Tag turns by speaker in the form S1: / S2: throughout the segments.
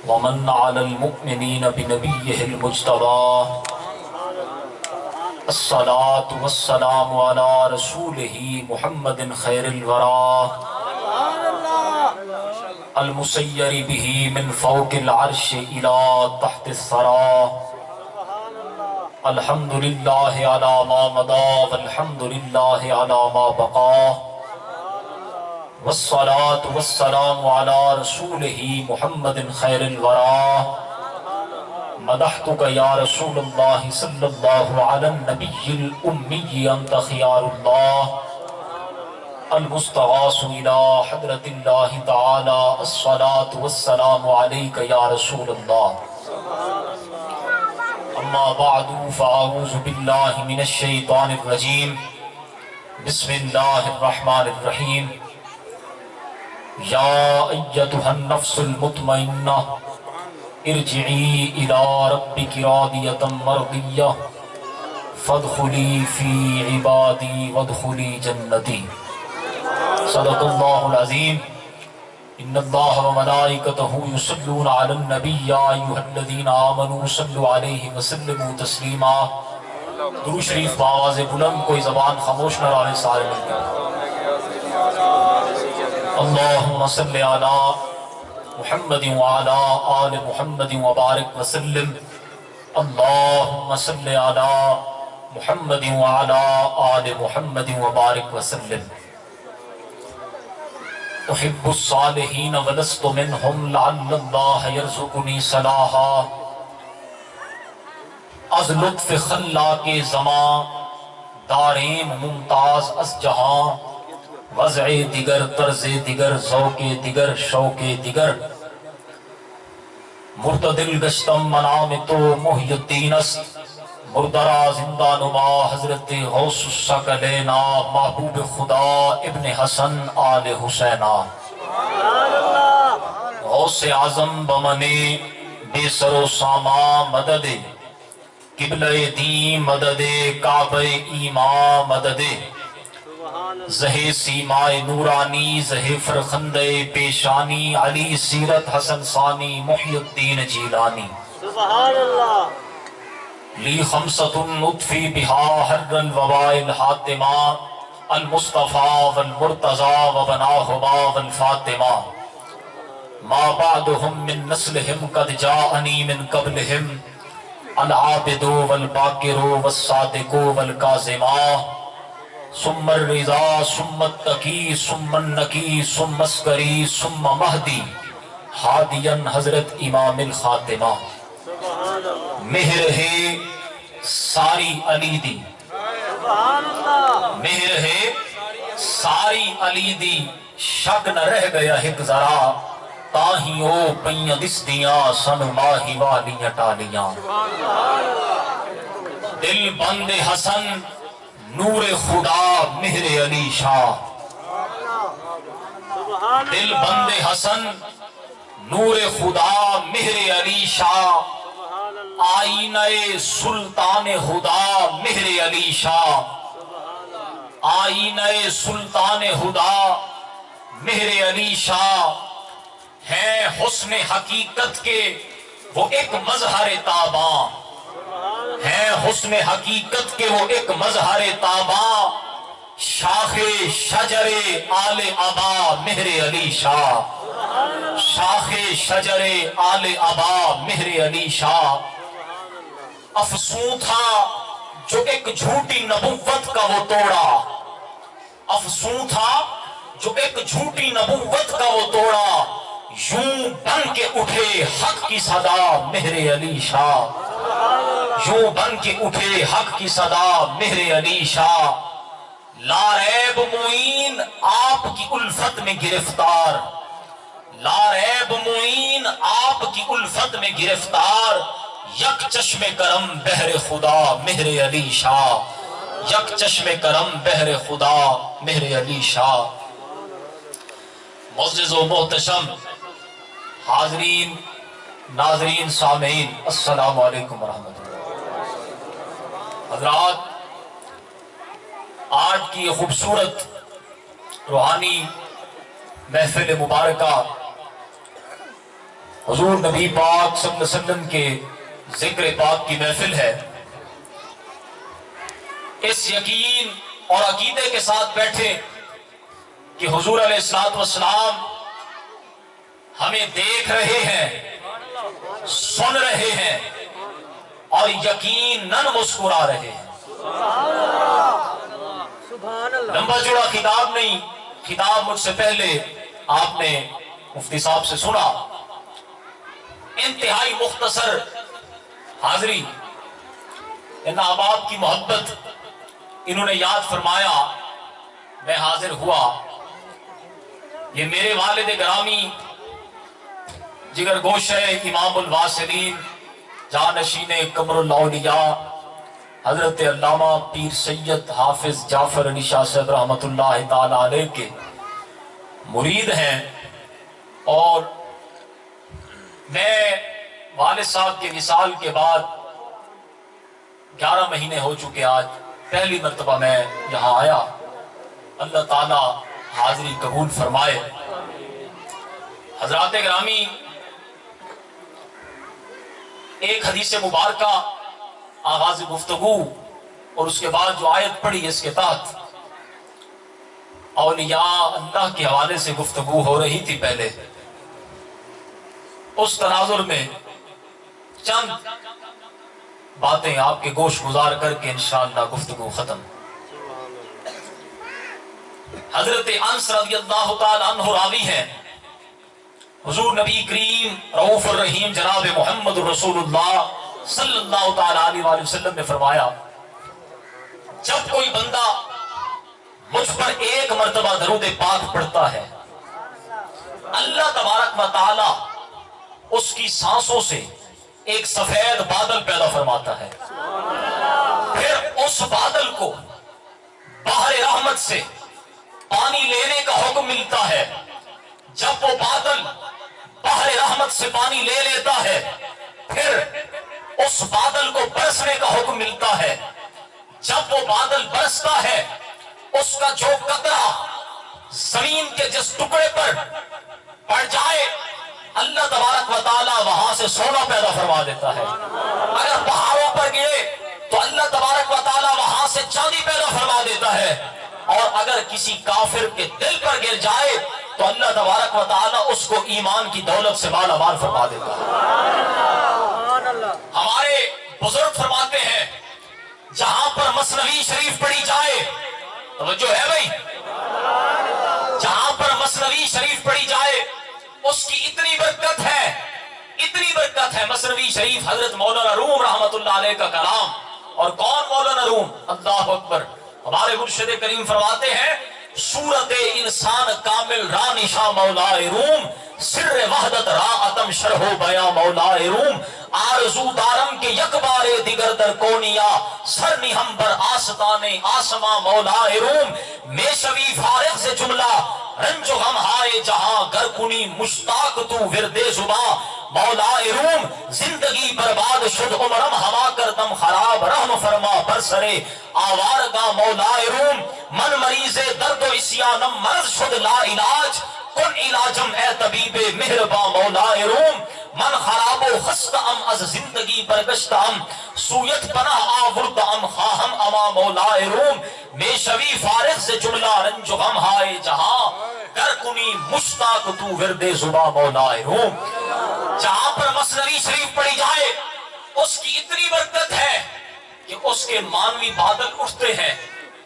S1: ومن على المؤمنين بنبيه المجتبى الصلاة والسلام على رسوله محمد خير الورى المسير به من فوق العرش إلى تحت الثرى. الحمد لله على ما مضى والحمد لله على ما بقى والصلاة والسلام على رسوله محمد خير الورى. مدحتك يا رسول الله صلى الله على النبي الأمي أنت خيار الله المستغاث إلى حضرة الله تعالى. الصلاة والسلام عليك يا رسول الله. أما بعد فأعوذ بالله من الشيطان الرجيم. بسم الله الرحمن الرحيم. يا أيتها النفس المطمئنة ارجعي إلى ربك راضية مرضية فادخلي في عبادي وادخلي جنتي. صدق الله العظيم. إن الله وملائكته يصلون على النبي يا أيها الذين آمنوا صلوا عليه وسلموا تسليما. درود شریف بآواز بلند، کوئی زبان خاموش نہ رہے، سارے مل کر اللهم صل على محمد وعلى آل محمد وبارك وسلم. اللهم صل على محمد وعلى آل محمد وبارك وسلم. احب الصالحین ولست منهم لعل اللہ یرزقنی صلاحا. از لطف خلاق زمان داریم ممتاز از جہاں. وضع دیگر طرز دیگر ذوق دیگر شوق دیگر. مرتدل گشتم منام تو محی الدین است. مردرا زندہ نما حضرت غوث الثقلین محبوب خدا ابن حسن آل حسینہ. غوث اعظم بمنے بے سر و ساما مدد قبلہ دین مدد کعبہ ایمان مدد زہ سیمائے نورانی زہ فرخندہ پیشانی علی سیرت حسن ثانی محی الدین جیلانی.
S2: سبحان اللہ.
S1: لی خمسۃ نطفی بہا حر الوباء الحاتمہ المصطفیٰ والمرتضی وبناہما والفاطمہ. ما بعدهم من نسلهم قد جاءنی من قبلهم العابد والباکر والصادق والکاظمہ. ثم الرضا ثم التقی ثم النقی ثم عسکری ثم مہدی ہادیا حضرت امام الخاتمہ. مہر ہے ساری علی دی، مہر ہے ساری علی دی. شک نہ رہ گیا ایک ذرا تاہی او پیاں دس دیاں سن ماہی والیاں ٹالیاں. دل بند حسن نور خدا مہر علی شاہ. دل بند حسن نور خدا مہر علی شاہ. آئینہ سلطان خدا مہر علی شاہ. آئینہ سلطان خدا مہر علی شاہ. ہیں حسن حقیقت کے وہ ایک مظہر تاباں. ہیں حسن حقیقت کے وہ ایک مظہر تاباں. شاخ شجر آل ابا مہر علی شاہ. شاخ شجر آل ابا مہر علی شاہ. افسون تھا جو ایک جھوٹی نبوت کا وہ توڑا. افسون تھا جو ایک جھوٹی نبوت کا وہ توڑا. یوں بن کے اٹھے حق کی صدا مہر علی شاہ. یوں بن کے اٹھے حق کی صدا مہر علی شاہ. لا ریب معین آپ کی الفت میں گرفتار. لا ریب معین آپ کی الفت میں گرفتار. یک چشم کرم بحر خدا مہر علی شاہ. یک چشم کرم بحر خدا مہر علی شاہ. معزز و محتشم حاضرین ناظرین سامعین السلام علیکم ورحمۃ اللہ. حضرات، آج کی یہ خوبصورت روحانی محفل مبارکہ حضور نبی پاک صلی اللہ علیہ وسلم کے ذکر پاک کی محفل ہے. اس یقین اور عقیدے کے ساتھ بیٹھے کہ حضور علیہ الصلوۃ والسلام ہمیں دیکھ رہے ہیں، سن رہے ہیں اور یقیناً مسکرا رہے ہیں. لمبا چوڑا خطاب نہیں، خطاب مجھ سے پہلے آپ نے مفتی صاحب سے سنا. انتہائی مختصر حاضری، ان احباب کی محبت انہوں نے یاد فرمایا، میں حاضر ہوا. یہ میرے والد گرامی جگر گوشہ امام الواصلین جانشین قبر الاولیاء حضرت علامہ پیر سید حافظ جعفر علی شاہ صاحب رحمۃ اللہ تعالی علیہ کے مرید ہیں. اور میں والد صاحب کے وصال کے بعد 11 مہینے ہو چکے، آج پہلی مرتبہ میں یہاں آیا. اللہ تعالی حاضری قبول فرمائے. حضرات گرامی، ایک حدیث مبارکہ آغاز گفتگو اور اس کے بعد جو آیت پڑھی اس کے تحت اولیاء اللہ کے حوالے سے گفتگو ہو رہی تھی. پہلے اس تناظر میں چند باتیں آپ کے گوش گزار کر کے انشاءاللہ گفتگو ختم. حضرت انس رضی اللہ تعالی عنہ راوی ہیں، حضور نبی کریم رؤوف الرحیم جناب محمد رسول اللہ صلی اللہ تعالی علیہ وآلہ وسلم نے فرمایا، جب کوئی بندہ مجھ پر ایک مرتبہ درود پاک پڑھتا ہے، اللہ تبارک و تعالی اس کی سانسوں سے ایک سفید بادل پیدا فرماتا ہے. پھر اس بادل کو بحر رحمت سے پانی لینے کا حکم ملتا ہے. جب وہ بادل بحر رحمت سے پانی لے لیتا ہے، پھر اس بادل کو برسنے کا حکم ملتا ہے. جب وہ بادل برستا ہے، اس کا جو قطرہ زمین کے جس ٹکڑے پر پڑ جائے، اللہ تبارک و تعالی وہاں سے سونا پیدا فرما دیتا ہے. اگر پہاڑوں پر گرے تو اللہ تبارک و تعالی وہاں سے چاندی پیدا فرما دیتا ہے. اور اگر کسی کافر کے دل پر گر جائے تو اللہ تبارک و تعالی اس کو ایمان کی دولت سے مالا مال فرما دیتا ہے. ہمارے بزرگ فرماتے ہیں، جہاں پر مثنوی شریف پڑھی جائے، توجہ ہے بھائی، جہاں پر مثنوی شریف پڑھی جائے اس کی اتنی برکت ہے، اتنی برکت ہے. مثنوی شریف حضرت مولانا روم رحمت اللہ علیہ کا کلام. اور کون مولانا روم؟ اللہ اکبر. ہمارے مرشد کریم فرماتے ہیں، صورت انسان کامل را نشاں مولا روم، سر وحدت را اتم شرح و بیاں مولا روم، آرزو دارم کے یک بار دیگر در کونیا، سر نہم بر آستان آسماں مولا روم، میں شوی فارغ سے جملہ رنج و غم ہائے جہاں گر کنی مشتاق تو ورد زباں مولا روم، زندگی برباد شد عمرم ہوا کردم خراب، رحم فرما برسرے آوارگاہ مولا روم، من مریض درد و اسیانم مرض شد لا علاج، کن علاجم اے طبیب مہرباں مولا روم، من خراب و خستم از زندگی برگشتم، سویت پناہ آوردم خواہم اما مولا روم، میں شوی فارغ سے جملہ رنج و غم ہائے جہاں گر کنی مشتاق تو ورد زباں مولا روم. جہاں پر مثنوی شریف پڑھی جائے اس کی اتنی برکت ہے کہ اس کے مانوی بادل اٹھتے ہیں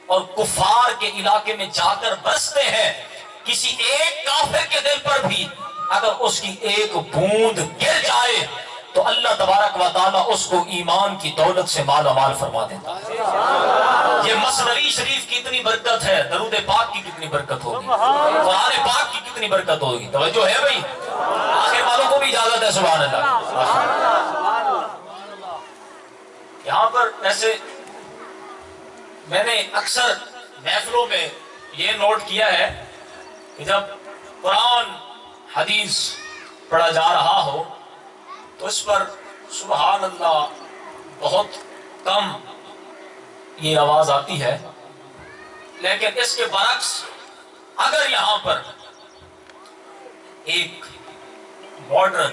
S1: اور کفار کے علاقے میں جا کر برستے ہیں. کسی ایک کافر کے دل پر بھی اگر اس کی ایک بوند گر جائے تو اللہ تبارک و تعالیٰ اس کو ایمان کی دولت سے مالا مال فرما دیتا ہے. یہ مثنوی شریف کی اتنی برکت ہے، درود پاک کی کتنی برکت ہوگی، قرآن پاک کی کتنی برکت ہوگی. توجہ ہے بھائی، آخر والوں کو بھی اجازت ہے. سبحان اللہ. یہاں پر ایسے میں نے اکثر محفلوں میں یہ نوٹ کیا ہے کہ جب قرآن حدیث پڑھا جا رہا ہو تو اس پر سبحان اللہ بہت کم یہ آواز آتی ہے، لیکن اس کے برعکس اگر یہاں پر ایک ماڈرن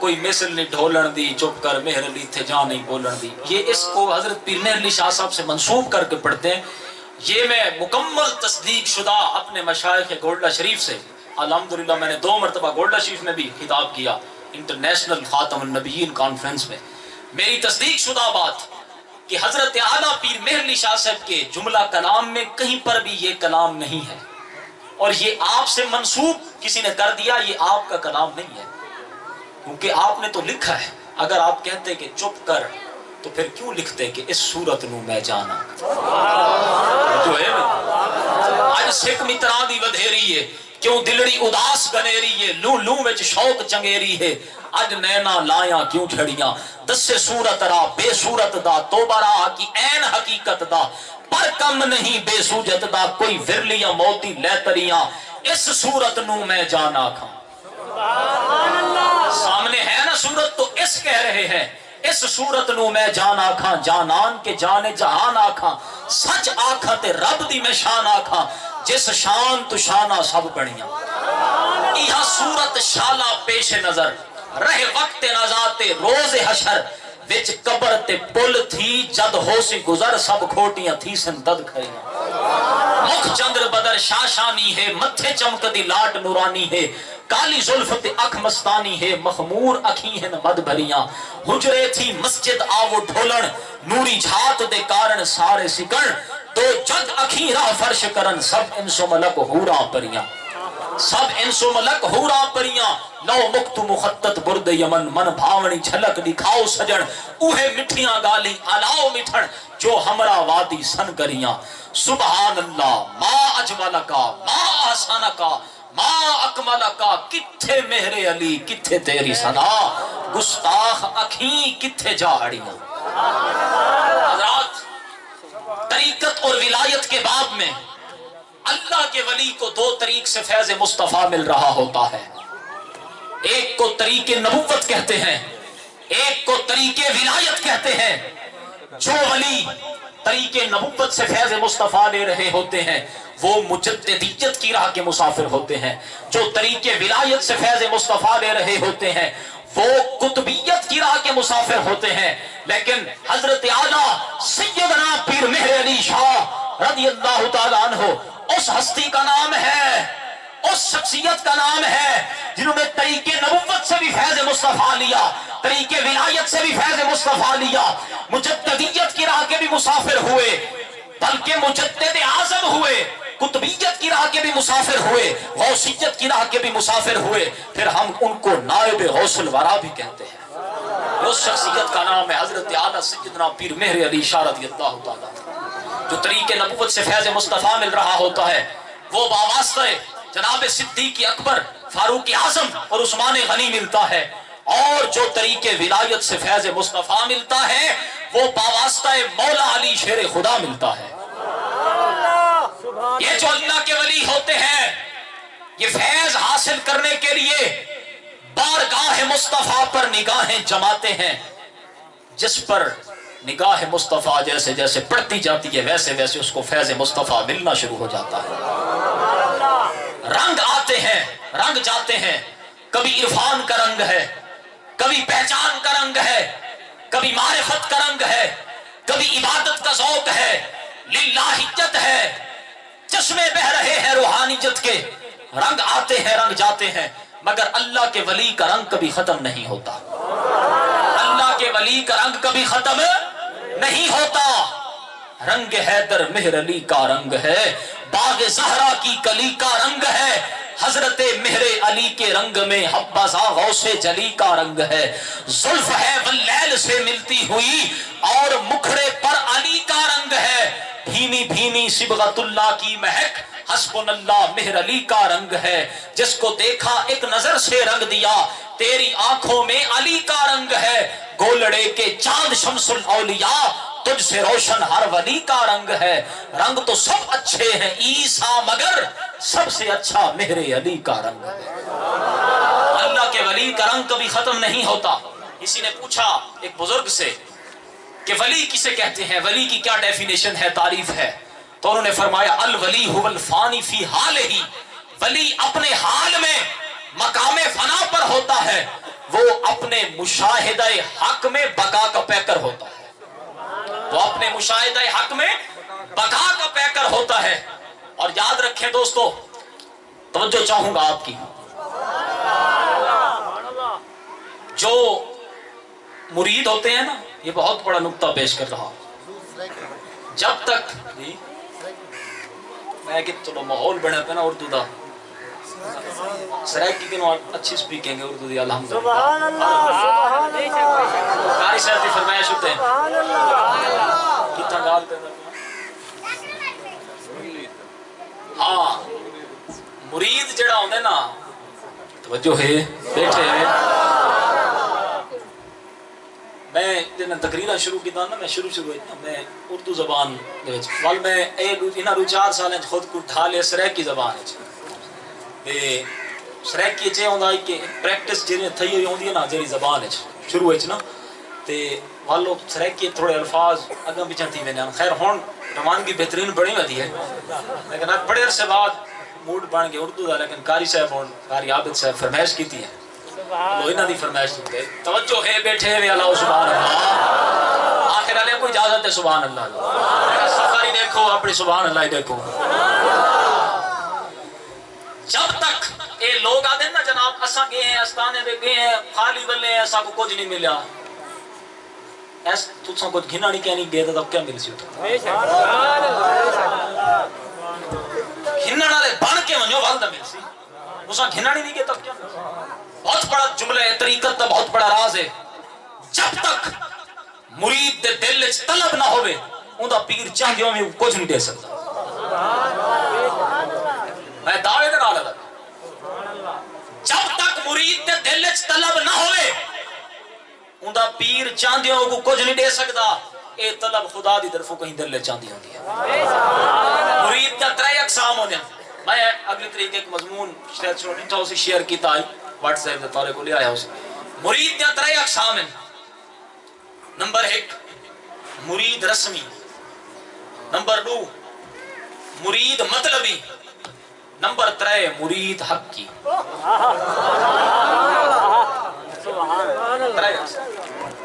S1: کوئی مثل نہیں ڈھولن دی چپ کر مہر علی تھے جان نہیں بولن دی، یہ اس کو حضرت پیر مہر علی شاہ صاحب سے منسوب کر کے پڑھتے ہیں. یہ میں مکمل تصدیق شدہ اپنے مشائخ گولڈا شریف سے، الحمدللہ میں نے 2 مرتبہ گولڈا شریف میں بھی خطاب کیا انٹرنیشنل خاتم النبیین کانفرنس میں. میری تصدیق شدہ بات کہ حضرت اعلیٰ پیر مہر علی شاہ صاحب کے جملہ کلام میں کہیں پر بھی یہ کلام نہیں ہے، اور یہ آپ سے منسوب کسی نے کر دیا، یہ آپ کا کلام نہیں ہے، کیونکہ آپ نے تو لکھا ہے. اگر آپ کہتے کہ چپ کر تو پھر کیوں لکھتے کہ اس صورت نو میں جانا جو ہے اج سکھ متراں دی ودھیری ہے، کیوں دلڑی اداس گنیری ہے، لوں لوں وچ شوق چنگیری ہے، اج نینا لایا کیوں چھڑیاں، دسے صورت را بے صورت دا، توبہ را کی عین حقیقت دا، پر کم نہیں بے سوجت دا، کوئی ورلیاں موتی لیتریاں، اس صورت نو میں جانا کھاں. سامنے ہے نا صورت تو اس کہہ رہے ہیں اس صورت نو میں جان آکھاں، جانان کے جانے جہان آکھاں، سچ آکھاں تے رب دی میں شان آکھاں، جس شان تو شانہ سب بڑیاں. یہاں صورت شالا پیش نظر رہ وقت نزات روز حشر، وچ قبر تے پل تھی جد ہو سی گزر، سب کھوٹیاں تھی سندد کھڑیاں. مکھ چندر بدر شاشانی ہے، متھے چمک دی لاٹ نورانی ہے، کالی زلف تے اکھ مستانی ہے، مخمور اکھی ہیں مد بھریاں، حجرے تھی مسجد آو ڈھولن، نوری جھات دے کارن سارے سکن، تو جگ اکھی راہ فرش کرن، سب انسو ملک ہورا پریاں، سب انسو ملک ہورا پریاں. لو مکتو مخطط برد یمن، من بھاونی جھلک دکھاؤ سجن، اوہے مٹھیاں گالی آلاؤ مٹھن، جو ہمرا وادی سن کریاں. سبحان اللہ ما اجملکا ما آسانکا ما اکملکا، کتھے مہر علی کتھے تیری ثنا، گستاخ اکھیں کتھے جاڑیاں. حضرات طریقت اور ولایت کے باب میں اللہ کے ولی کو 2 طریق سے فیض مصطفیٰ مل رہا ہوتا ہے. ایک کو طریق نبوت کہتے ہیں، ایک کو طریق ولایت کہتے ہیں. جو ولی طریق نبوت سے فیض مصطفیٰ لے رہے ہوتے ہیں وہ مجددیت کی راہ کے مسافر ہوتے ہیں، جو طریق ولایت سے فیض مصطفیٰ لے رہے ہوتے ہیں وہ قطبیت کی راہ کے مسافر ہوتے ہیں. لیکن حضرت اعلیٰ سیدنا پیر مہر علی شاہ رضی اللہ تعالیٰ عنہ اس ہستی کا نام ہے، اس شخصیت کا نام ہے جنہوں نے طریق نبوت سے بھی فیض مصطفیٰ لیا، طریق ولایت سے بھی فیض مصطفیٰ لیا، مجددیت کی راہ کے بھی مسافر ہوئے، بلکہ مجدد اعظم ہوئے، قطبیت کی راہ کے بھی مسافر ہوئے، غوثیت کی راہ کے بھی مسافر ہوئے. پھر ہم ان کو نائب غوث الورا بھی کہتے ہیں. اس شخصیت کا نام ہے حضرت اعلیٰ سیدنا پیر مہر علی شاہ رضی اللہ تعالیٰ. جو طریق نبوت سے فیض مصطفیٰ مل رہا ہوتا ہے وہ باواسطہ جناب صدیق اکبر، فاروق اعظم اور عثمان غنی ملتا ہے، اور جو طریق ولایت سے فیض مصطفیٰ ملتا ہے وہ باواسطہ مولا علی شیر خدا ملتا ہے. یہ جو اللہ کے ولی ہوتے ہیں یہ فیض حاصل کرنے کے لیے بارگاہ مصطفیٰ پر نگاہیں جماتے ہیں. جس پر نگاہ مصطفیٰ جیسے جیسے پڑتی جاتی ہے ویسے ویسے اس کو فیض مصطفیٰ ملنا شروع ہو جاتا ہے. رنگ آتے ہیں رنگ جاتے ہیں، کبھی عرفان کا رنگ ہے، کبھی پہچان کا رنگ ہے، کبھی معرفت کا رنگ ہے، کبھی عبادت کا ذوق ہے، للہیت ہے، چشمے بہ رہے ہیں روحانیت کے. رنگ آتے ہیں رنگ جاتے ہیں، مگر اللہ کے ولی کا رنگ کبھی ختم نہیں ہوتا. اللہ کے ولی کا رنگ کبھی ختم نہیں ہوتا. رنگ حیدر مہر علی کا رنگ ہے، باغ زہرا کی کلی کا رنگ ہے، حضرت مہر علی کے رنگ میں حبذا غوث جلی کا رنگ ہے. زلف ہے واللیل سے ملتی ہوئی اور مکھڑے پر علی کا رنگ ہے، بھینی بھینی صبغت اللہ کی مہک حسبن اللہ مہر علی کا رنگ ہے. جس کو دیکھا ایک نظر سے رنگ دیا، تیری آنکھوں میں علی کا رنگ ہے. گولڑے کے چاند شمس الاولیاء، تجھ سے روشن ہر ولی کا رنگ ہے. رنگ تو سب اچھے ہیں عیسیٰ، مگر سب سے اچھا مہر علی کا رنگ ہے. اللہ کے ولی کا رنگ کبھی ختم نہیں ہوتا. کسی نے پوچھا ایک بزرگ سے کہ ولی کسے کہتے ہیں، ولی کی کیا ڈیفینیشن ہے، تعریف ہے؟ تو انہوں نے فرمایا الولی هو الفانی فی حالہ، ولی اپنے حال میں مقام فنا پر ہوتا ہے، وہ اپنے مشاہدہ حق میں بقا کا پیکر ہوتا ہے، وہ اپنے مشاہدہ حق میں بقا کا پیکر ہوتا ہے۔ اور یاد رکھیں دوستو، توجہ چاہوں گا آپ کی، جو مرید ہوتے ہیں نا، یہ بہت بڑا نقطہ پیش کر رہا ہوں، جب تک میں کہ چلو ماحول بنے پہ نا اردو دا سرائکی کے نوع اچھی سپیکنگ ہے اردو دی الحمدللہ۔
S2: سبحان اللہ،
S1: قاری صاحب کی فرمائش ہوتے ہیں کتنا گال پہ ہاں مرید جڑا ہوندے نا، توجہ ہے بیٹھے ہیں، میں جب تقریرہ شروع کی نا، میں شروع میں اردو زبان وال میں انہاں 4 سالیں خود کو ڈھا لے سرائکی زبان تے سرائکی چ ہوندا ہے کہ پریکٹس جڑی تھئی ہوئی ہوندی ہے نا جڑی زبان وچ شروع وچ نا، تے والو سرائکی تھوڑے الفاظ اگاں پیچھے تھی ویندے، خیر ہن روانگی بہترین بڑی ودی ہے، لیکن اب بڑے عرصے بعد موڈ بن کے اردو دا، لیکن قاری صاحب ہن قاری عابد صاحب فرمائش کیتی ہے، وہ انہاں دی فرمائش تے توجہ ہے بیٹھے ہوئے اللہ سبحان اللہ، آخر والے کو اجازت ہے سبحان اللہ، سفاری دیکھو اپنی سبحان اللہ دیکھو۔ جب تک اے لوگ آدھے نا جناب اساں گئے ہیں استانے دے گئے ہیں خالی بلے ہیں اساں کو کچھ نہیں ملیا، ایس تساں کچھ گھنا نہیں کہنی گئے تب کیا مل سی گھنن والے بن کے ونجو والدہ مل سی، اساں گھنا نہیں گئے تب کیا مل سی۔ بہت بڑا جملہ ہے، طریقت دا بہت بڑا راز ہے، جب تک مرید دے دل وچ طلب نہ ہوئے اوندا پیر چاہندیوں میں کچھ نہیں دے سکتا۔ میں دعوے دے نال لگا، جب تک مرید دے دل وچ طلب نہ ہوئے اوندا پیر چاہندیوں کو کچھ نہیں دے سکتا، اے طلب خدا دی طرفوں کہیں دل وچ چاہندی ہوندی ہے۔ مرید دا 3 اقسام ہوندے ہیں، میں اگلی طریقے ایک مضمون شاید چھوٹا اسے شیئر کیتا ہے واٹس ایپ دے تارے کو لے آیا اسے۔ مرید دا 3 اقسام ہیں، نمبر 1 مرید رسمی، نمبر 2 مرید مطلبی، نمبر 3 مرید حقی۔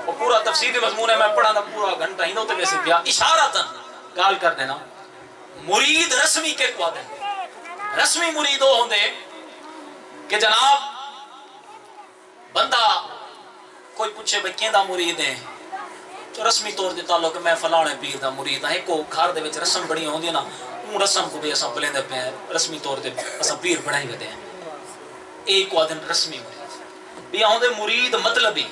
S1: وہ پورا تفسیری مضمون ہے، میں پڑھا نا پورا گھنٹہ ہی نوتے ویسے پیا اشارتاً گال کر دینا۔ مرید رسمی کے قواد ہیں، رسمی مرید ہو ہوندے کہ جناب بندہ کوئی پوچھے بھئی کیندہ مرید ہیں تو رسمی طور دے تعلق میں فلانے پیر دا مرید ہے، کو گھر دے وچ رسم بڑی ہوندی ہے نا، اون رسم کو بھی اساں بلیندے پے ہیں، رسمی طور تے اساں پیر بنائی ویندے ہیں، ایک قواد رسمی مرید۔ بھی ہوندے مرید مطلبی،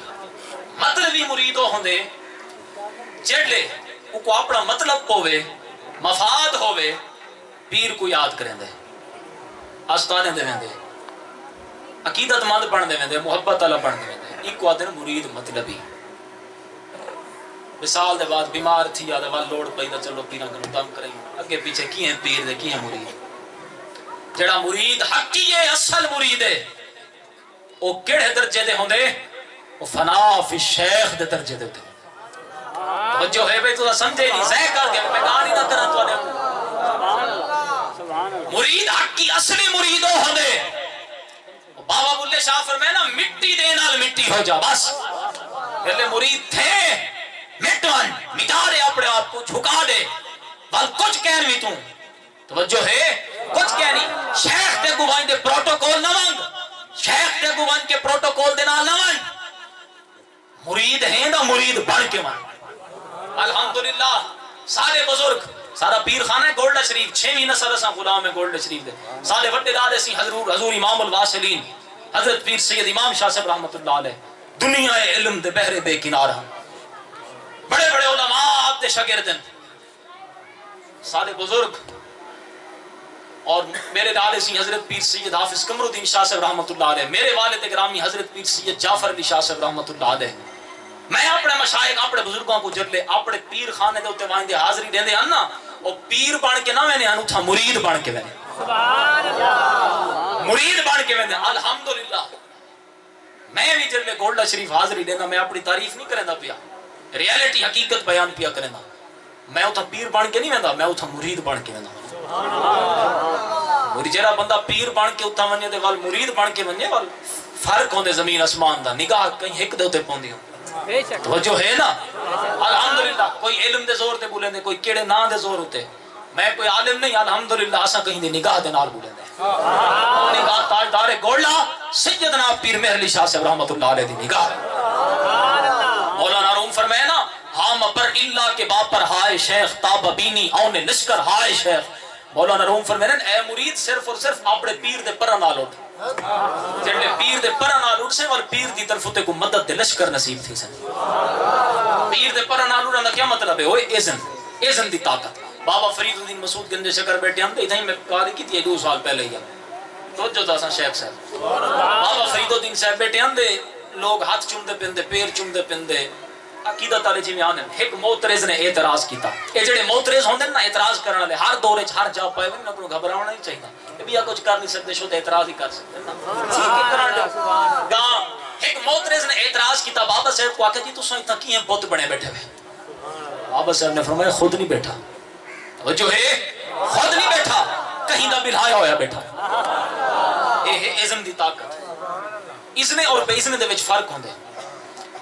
S1: مطلبی مرید ہوندے جڑے کو اپنا مطلب ہوے مفاد ہوے پیر کو یاد کریں دے، آستانے دے ویندے، عقیدت مند بن دے ویندے، محبت والا بن دے ویندے، ایک قواد مرید مطلبی۔ مثال دے بعد بیمار تھی یا دے وال لوڑ پئی تے چلو پیراں کوں دم کریں، اگے پیچھے کی ہیں پیر دے کی ہیں مرید۔ جڑا مرید حقی ہے، اصل مرید ہے، وہ کیڑے درجے دے ہوندے؟ وہ فنا فی شیخ دے درجے دے ہوندے۔ توجہ ہے بھئی تو سمجھے نہیں، زہ کر کے میں گالی نہ کرا تو مرید حقی اصلی مرید ہو ہوندے۔ بابا بلے شاہ فرمائے نا مٹی دے نال مٹی ہو جا، بس پہلے مرید تھے مٹوان مٹا دے اپنے آپ کو جھکا دے، بل کچھ کہہ نہیں تو توجہ ہے کچھ کہہ نہیں، شیخ دے گوائن دے پروٹوکول نہ مانگ، شیخ دے گوائن کے پروٹوکول دے نال نہ مانگ، مرید ہیں نا مرید بڑھ کے مان۔ الحمدللہ سارے بزرگ سارا پیر خانہ ہے گولڈا شریف، 6ویں نسل اساں غلام ہے گولڈا شریف دے، سارے وڈے دادے سی حضور امام الواصلین حضرت پیر سید امام شاہ صاحب رحمۃ اللہ علیہ، دنیا علم دے بحر بے کنار ہیں، بڑے بڑے علماء آپ دے شاگرد ہیں، سارے بزرگ۔ اور میرے دادے سی حضرت پیر سید حافظ قمر الدین شاہ صاحب رحمۃ اللہ علیہ، میرے والد گرامی حضرت پیر سید جعفر علی شاہ صاحب رحمۃ اللہ علیہ۔ میں اپنے مشائخ اپنے بزرگوں کو جڑ لے اپنے پیر خانے دے اوتے وائندے حاضری دیندے ہیں نا، او پیر بن کے نہ وینے ان اتھا مرید بن کے وینے، سبحان اللہ، مرید بن کے وینے۔ الحمدللہ میں بھی جڑ لے گولڈا شریف حاضری دینا، میں اپنی تعریف نہیں کریندا پیا، ریالٹی حقیقت بیان پیا کریندا، میں اتھا پیر بن کے نہیں ویندا، میں اتھا مرید بن کے ویندا۔ اور جڑا بندہ پیر بن کے اتھا ونجے تے ول مرید بن کے ونجے ول فرق ہوندے زمین آسمان دا نگاہ کہیں ایک دے اوتے پوندی
S2: بے شک
S1: توجہ ہے نا الحمدللہ کوئی علم دے زور تے بولے دے کوئی کیڑے نا دے زور ہوتے میں کوئی عالم نہیں الحمدللہ اساں کہیں دی نگاہ دے نال بولے دے نگاہ تاجدار گوڑلا سیدنا پیر مہر علی شاہ صاحب رحمتہ اللہ علیہ دی نگاہ مولانا روم فرمائے نا ہم پر اللہ کے باپر ہائے شیخ تاب بینی اونے لشکر ہائے شیخ مولانا روم فرمائے نا اے مرید صرف اور صرف اپنے پیر دے پرہ نال اٹھ جنہیں پیر دے پرہ نال اٹھ سے اور پیر دی طرف تے کو مدد دے لشکر نصیب تھی سن پیر دے پرہ نال اٹھنا کیا مطلب ہے ہوئے ایزن دی طاقت بابا فرید الدین مسعود گنجے شکر بیٹھے ہم ادھائی میں قاری کی تھی 2 سال پہلے ہی توجہ تھا سن شیخ صاحب بابا فرید الدین صاحب بیٹھے ہم دے لوگ ہاتھ چومدے پندے پیر چومدے پندے عقیدت والے جی میں آنے ایک معترض نے اعتراض کیتا اے جڑے معترض ہوندے نا اعتراض کرنے والے ہر دور وچ ہر جا پائے ون کو گھبرانا نہیں چاہیے بھی کچھ کر نہیں سکتے شو اعتراض ہی کر سکتے نا ٹھیک کرن دا ایک معترض نے اعتراض کیتا بابا صاحب کو آکھیا جی تساں اتنا کیے بت بنے بیٹھے ہوئے بابا صاحب نے فرمایا خود نہیں بیٹھا توجہ ہے خود نہیں بیٹھا کہیں دا بلہایا ہویا بیٹھا اے ہے اذن دی طاقت اذن اور بے اذن دے وچ فرق ہوندے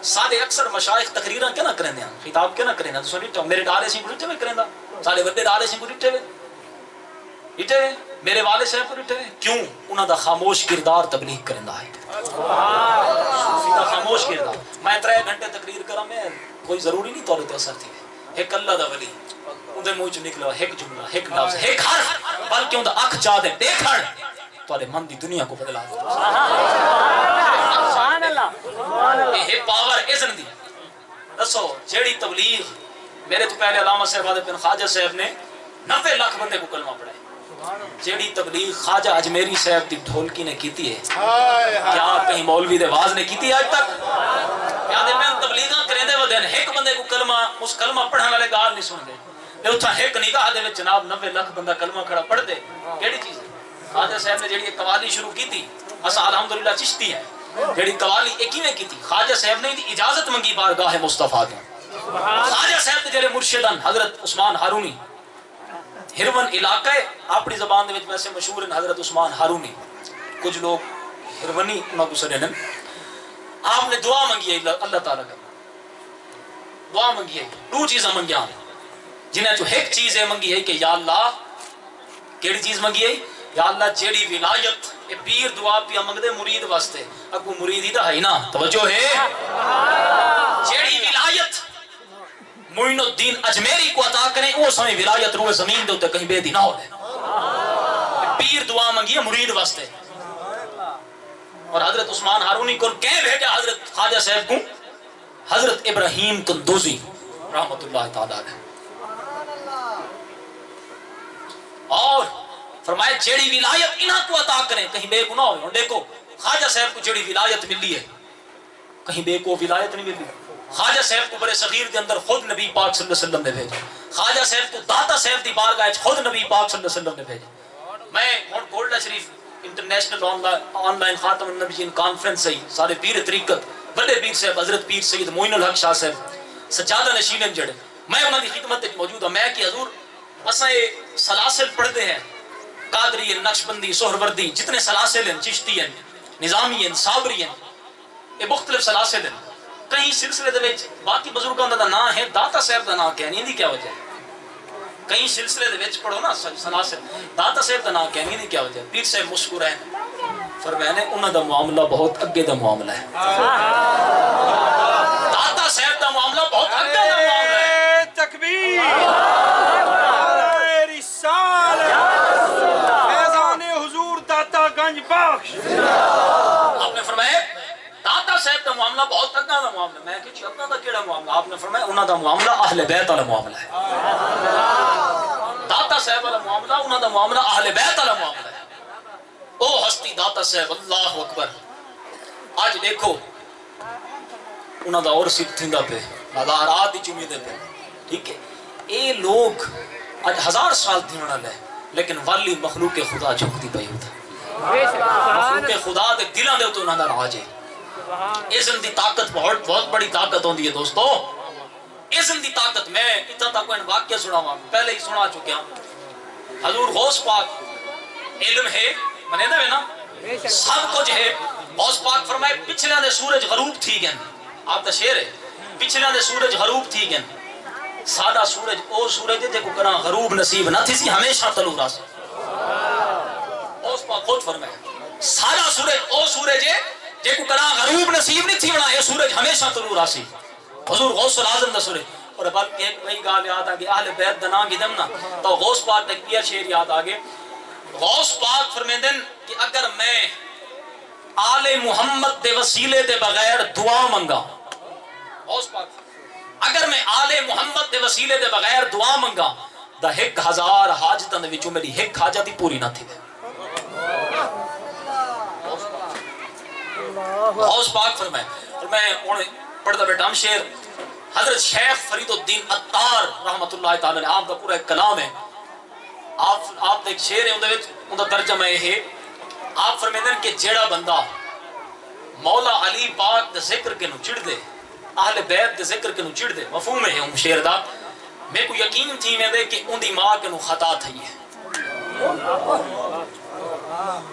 S1: سارے اکثر مشائخ تقریراں کیا نہ کریں دے خطاب کیا نہ کریں دے تو سنی میرے ڈالے سی گریٹے میں کریں دا سارے وڈے ڈالے سی گریٹے میں میرے والد صاحب کو ڈٹے کیوں انہاں دا خاموش کردار تبلیغ کرندا ہے صوفی دا خاموش کردار میں 3 گھنٹے تقریر کراں میں کوئی ضروری نہیں تورے تے اثر تھی ایک اللہ دا ولی اودے منہ چ نکلا ایک جملہ ایک لفظ ایک حرف بلکہ اوندا اکھ چا دے دیکھن تواڈے من دی دنیا کو بدلا دے
S2: سبحان اللہ
S1: یہ پاور اذن دی دسو جیڑی تبلیغ میرے تو پہلے علامہ صاحب بن خواجہ صاحب نے 90 لاکھ بندے کو کلمہ پڑھائے جیڑی تبلیغ خواجہ اجمیری صاحب دی ڈھولکی نے کیتی ہے کیا کہیں مولوی دے واز نے کیتی ہے آج تک یاد ہے میں تبلیغاں کرے دے ودن ایک بندے کو کلمہ اس کلمہ پڑھنے والے گال نہیں سن دے تے اتھا ایک نگاہ دے وچ جناب 90 لاکھ بندہ کلمہ کھڑا پڑھ دے کیڑی چیز ہے خواجہ صاحب نے جیڑی قوالی شروع کی تھی اسا الحمدللہ چشتی ہے جیڑی قوالی ایک ہی میں کی تھی خواجہ صاحب نے اجازت منگی بارگاہ مصطفیٰ کی خواجہ صاحب کے جڑے مرشدان حضرت عثمان ہارونی ہرون علاقہ اپنی زبان دے وچ ویسے مشہور ہیں حضرت عثمان ہارونی کچھ لوگ ہرونی انہاں کو سنے ہیں آپ نے دعا منگی ہے اللہ تعالیٰ کا دعا منگی ہے 2 چیزاں منگیاں جنہیں جو ایک چیز ہے منگی ہے کہ یا اللہ کیڑی چیز منگی ہے یا اللہ جیڑی ولایت اے پیر دعا پیا منگدے مرید واسطے اگو مرید ہی دا ہے نا توجہ ہے جیڑی ولایت معین الدین اجمیری کو عطا کریں وہ سمیں ولایت روح زمین دے ہوتے کہیں بے دی نہ ہو لے پیر دعا منگی ہے مرید واسطے اور حضرت عثمان ہارونی کو کہیں بھیجا حضرت خواجہ صاحب کو حضرت ابراہیم قندوزی رحمت اللہ تعالیٰ علیہ اور فرمائے جیڑی ولایت انہاں کو عطا کریں کہیں بے گناہ ہوئے اور دیکھو خواجہ صاحب کو جیڑی ولایت ملی ہے کہیں بے کو ولایت نہیں ملی خواجہ صاحب کو بڑے صغیر کے اندر خود نبی پاک صلی اللہ علیہ وسلم نے بھیجا خواجہ صاحب کو داتا صاحب دی بارگاہ خود نبی پاک صلی اللہ علیہ وسلم نے بھیجا میں ہن Golda Sharif international on line خاتم النبیین کانفرنس سے سارے پیر طریقت بڑے پیر صاحب حضرت پیر سید معین الحق شاہ صاحب سجادہ نشین جڑے میں انہاں دی خدمت وچ موجود ہوں میں کہ حضور اساں یہ سلاسل پڑھتے ہیں قادری نقشبندی سہروردی جتنے سلاسل ہیں چشتی ہیں نظامی ہیں صابری ہیں یہ مختلف سلاسل ہیں کہیں سلسلے دے وچ باقی بزرگاں دا نام ہے داتا صاحب دا نام کہنی دی کیا وجہ ہے کہیں سلسلے دے وچ پڑھو نا سلاسل داتا صاحب دا نام کہنی دی کیا وجہ ہے پیر صاحب مسکرائے فرمایا نے انہاں دا معاملہ بہت اگے دا معاملہ ہے داتا صاحب دا معاملہ بہت اگے دا معاملہ ہے
S2: تکبیر فیضان حضور داتا گنج بخش
S1: آپ نے فرمایا داتا صاحب دا معاملہ بہت اگا دا معاملہ میں کہ اپنا دا کیڑا معاملہ آپ نے فرمایا انہاں دا معاملہ اہل بیت والا معاملہ ہے داتا صاحب والا معاملہ انہاں دا معاملہ اہل بیت والا معاملہ ہے او ہستی داتا صاحب اللہ اکبر آج دیکھو انہاں دا اور سکھ تھیندا پہ ہزارات دی چمیدے پہ ٹھیک ہے اے لوگ آج 1000 سال تھینا لے لیکن والی مخلوق خدا جھکتی پئی ہوتا مخلوق خدا دے دلاں دے تو انہاں دا راج ہے اذن دی طاقت بہت بڑی طاقت ہوندی ہے دوستو اذن دی طاقت میں اتنا تک واقعہ سناواں پہلے ہی سنا چکا حضور غوث پاک علم ہے منے دے نا سب کچھ ہے غوث پاک فرمائے پچھلیاں دے سورج غروب تھی گئن آپ دا شعر ہے پچھلیاں دے سورج غروب تھی گئن سادہ سورج او سورج ہے جے کو کنا غروب نصیب نہ تھی سی ہمیشہ طلوع راس غوث پاک خود فرمائے سادہ سورج او سورج ہے جے کو کنا غروب نصیب نہیں تھی ہونا یہ سورج ہمیشہ طلوع راسی حضور غوث العظم دا سورج اور بلکہ ایک وہی گال یاد آگے اہل بیت دنا کی دمنا تو غوث پاک ایک پیر شعر یاد آگے غوث پاک فرمیندن کہ اگر میں آل محمد دے وسیلے دے بغیر دعا منگا غوث پاک اگر میں آل محمد دے وسیلے دے بغیر دعا منگا دا 1000 حاجتاں دے وچوں میری ایک حاجت ہی پوری نہ تھی غوث پاک فرمائے اور میں پڑھتا بیٹا ہم شعر حضرت شیخ فرید الدین عطار رحمت اللہ تعالی علیہ آپ کا پورا ایک کلام ہے آپ ایک شعر ہے ان کا ترجمہ ہے آپ فرمیندن کہ جیڑا بندہ مولا علی پاک دے ذکر کے نو چڑھ دے اہل بیت دے ذکر کے نو چڑھ دے مفہوم ہے ان شعر دا میں کو یقین تھی میں دے کہ ان دی ماں کے نو خطا تھی ہے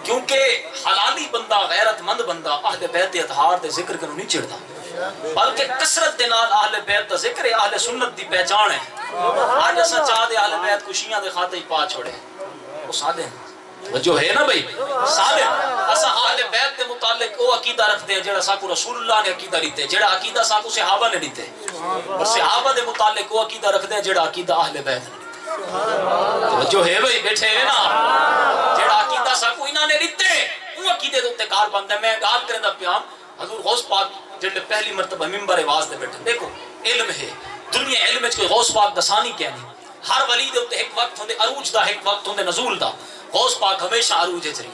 S1: کیونکہ حلالی بندہ غیرت مند بندہ اہل بیت اطہار دے ذکر کے نو نہیں چڑھدا بلکہ کثرت دے نال اہل بیت دا ذکر ہے اہل سنت دی پہچان ہے آج اسا چاہ دے اہل بیت خوشیاں دے خاتے ہی پا چھوڑے وہ سادے ہیں جو ہے نا بھائی سادے اسا اہل بیت دے متعلق وہ عقیدہ رکھتے ہیں جڑا ساکو رسول اللہ نے عقیدہ لیتے جڑا عقیدہ ساکو صحابہ نے لیتے اور صحابہ دے متعلق وہ عقیدہ رکھتے ہیں جڑا عقیدہ اہل بیت نے لیتے جو ہے بھائی بیٹھے ہیں نا جڑا عقیدہ ساکو انہاں نے لیتے وہ عقیدے دے تے کار بندہ میں گال کرندا پیام حضور غوث پاک جڑے پہلی مرتبہ منبر واز دے بیٹھے دیکھو علم ہے دنیا علم وچ کوئی غوث پاک دسانی کیا نہیں ہر ولی دے اوتے ایک وقت ہوندے عروج دا ایک وقت ہوندے نزول دا غوث پاک ہمیشہ عروج وچ رہی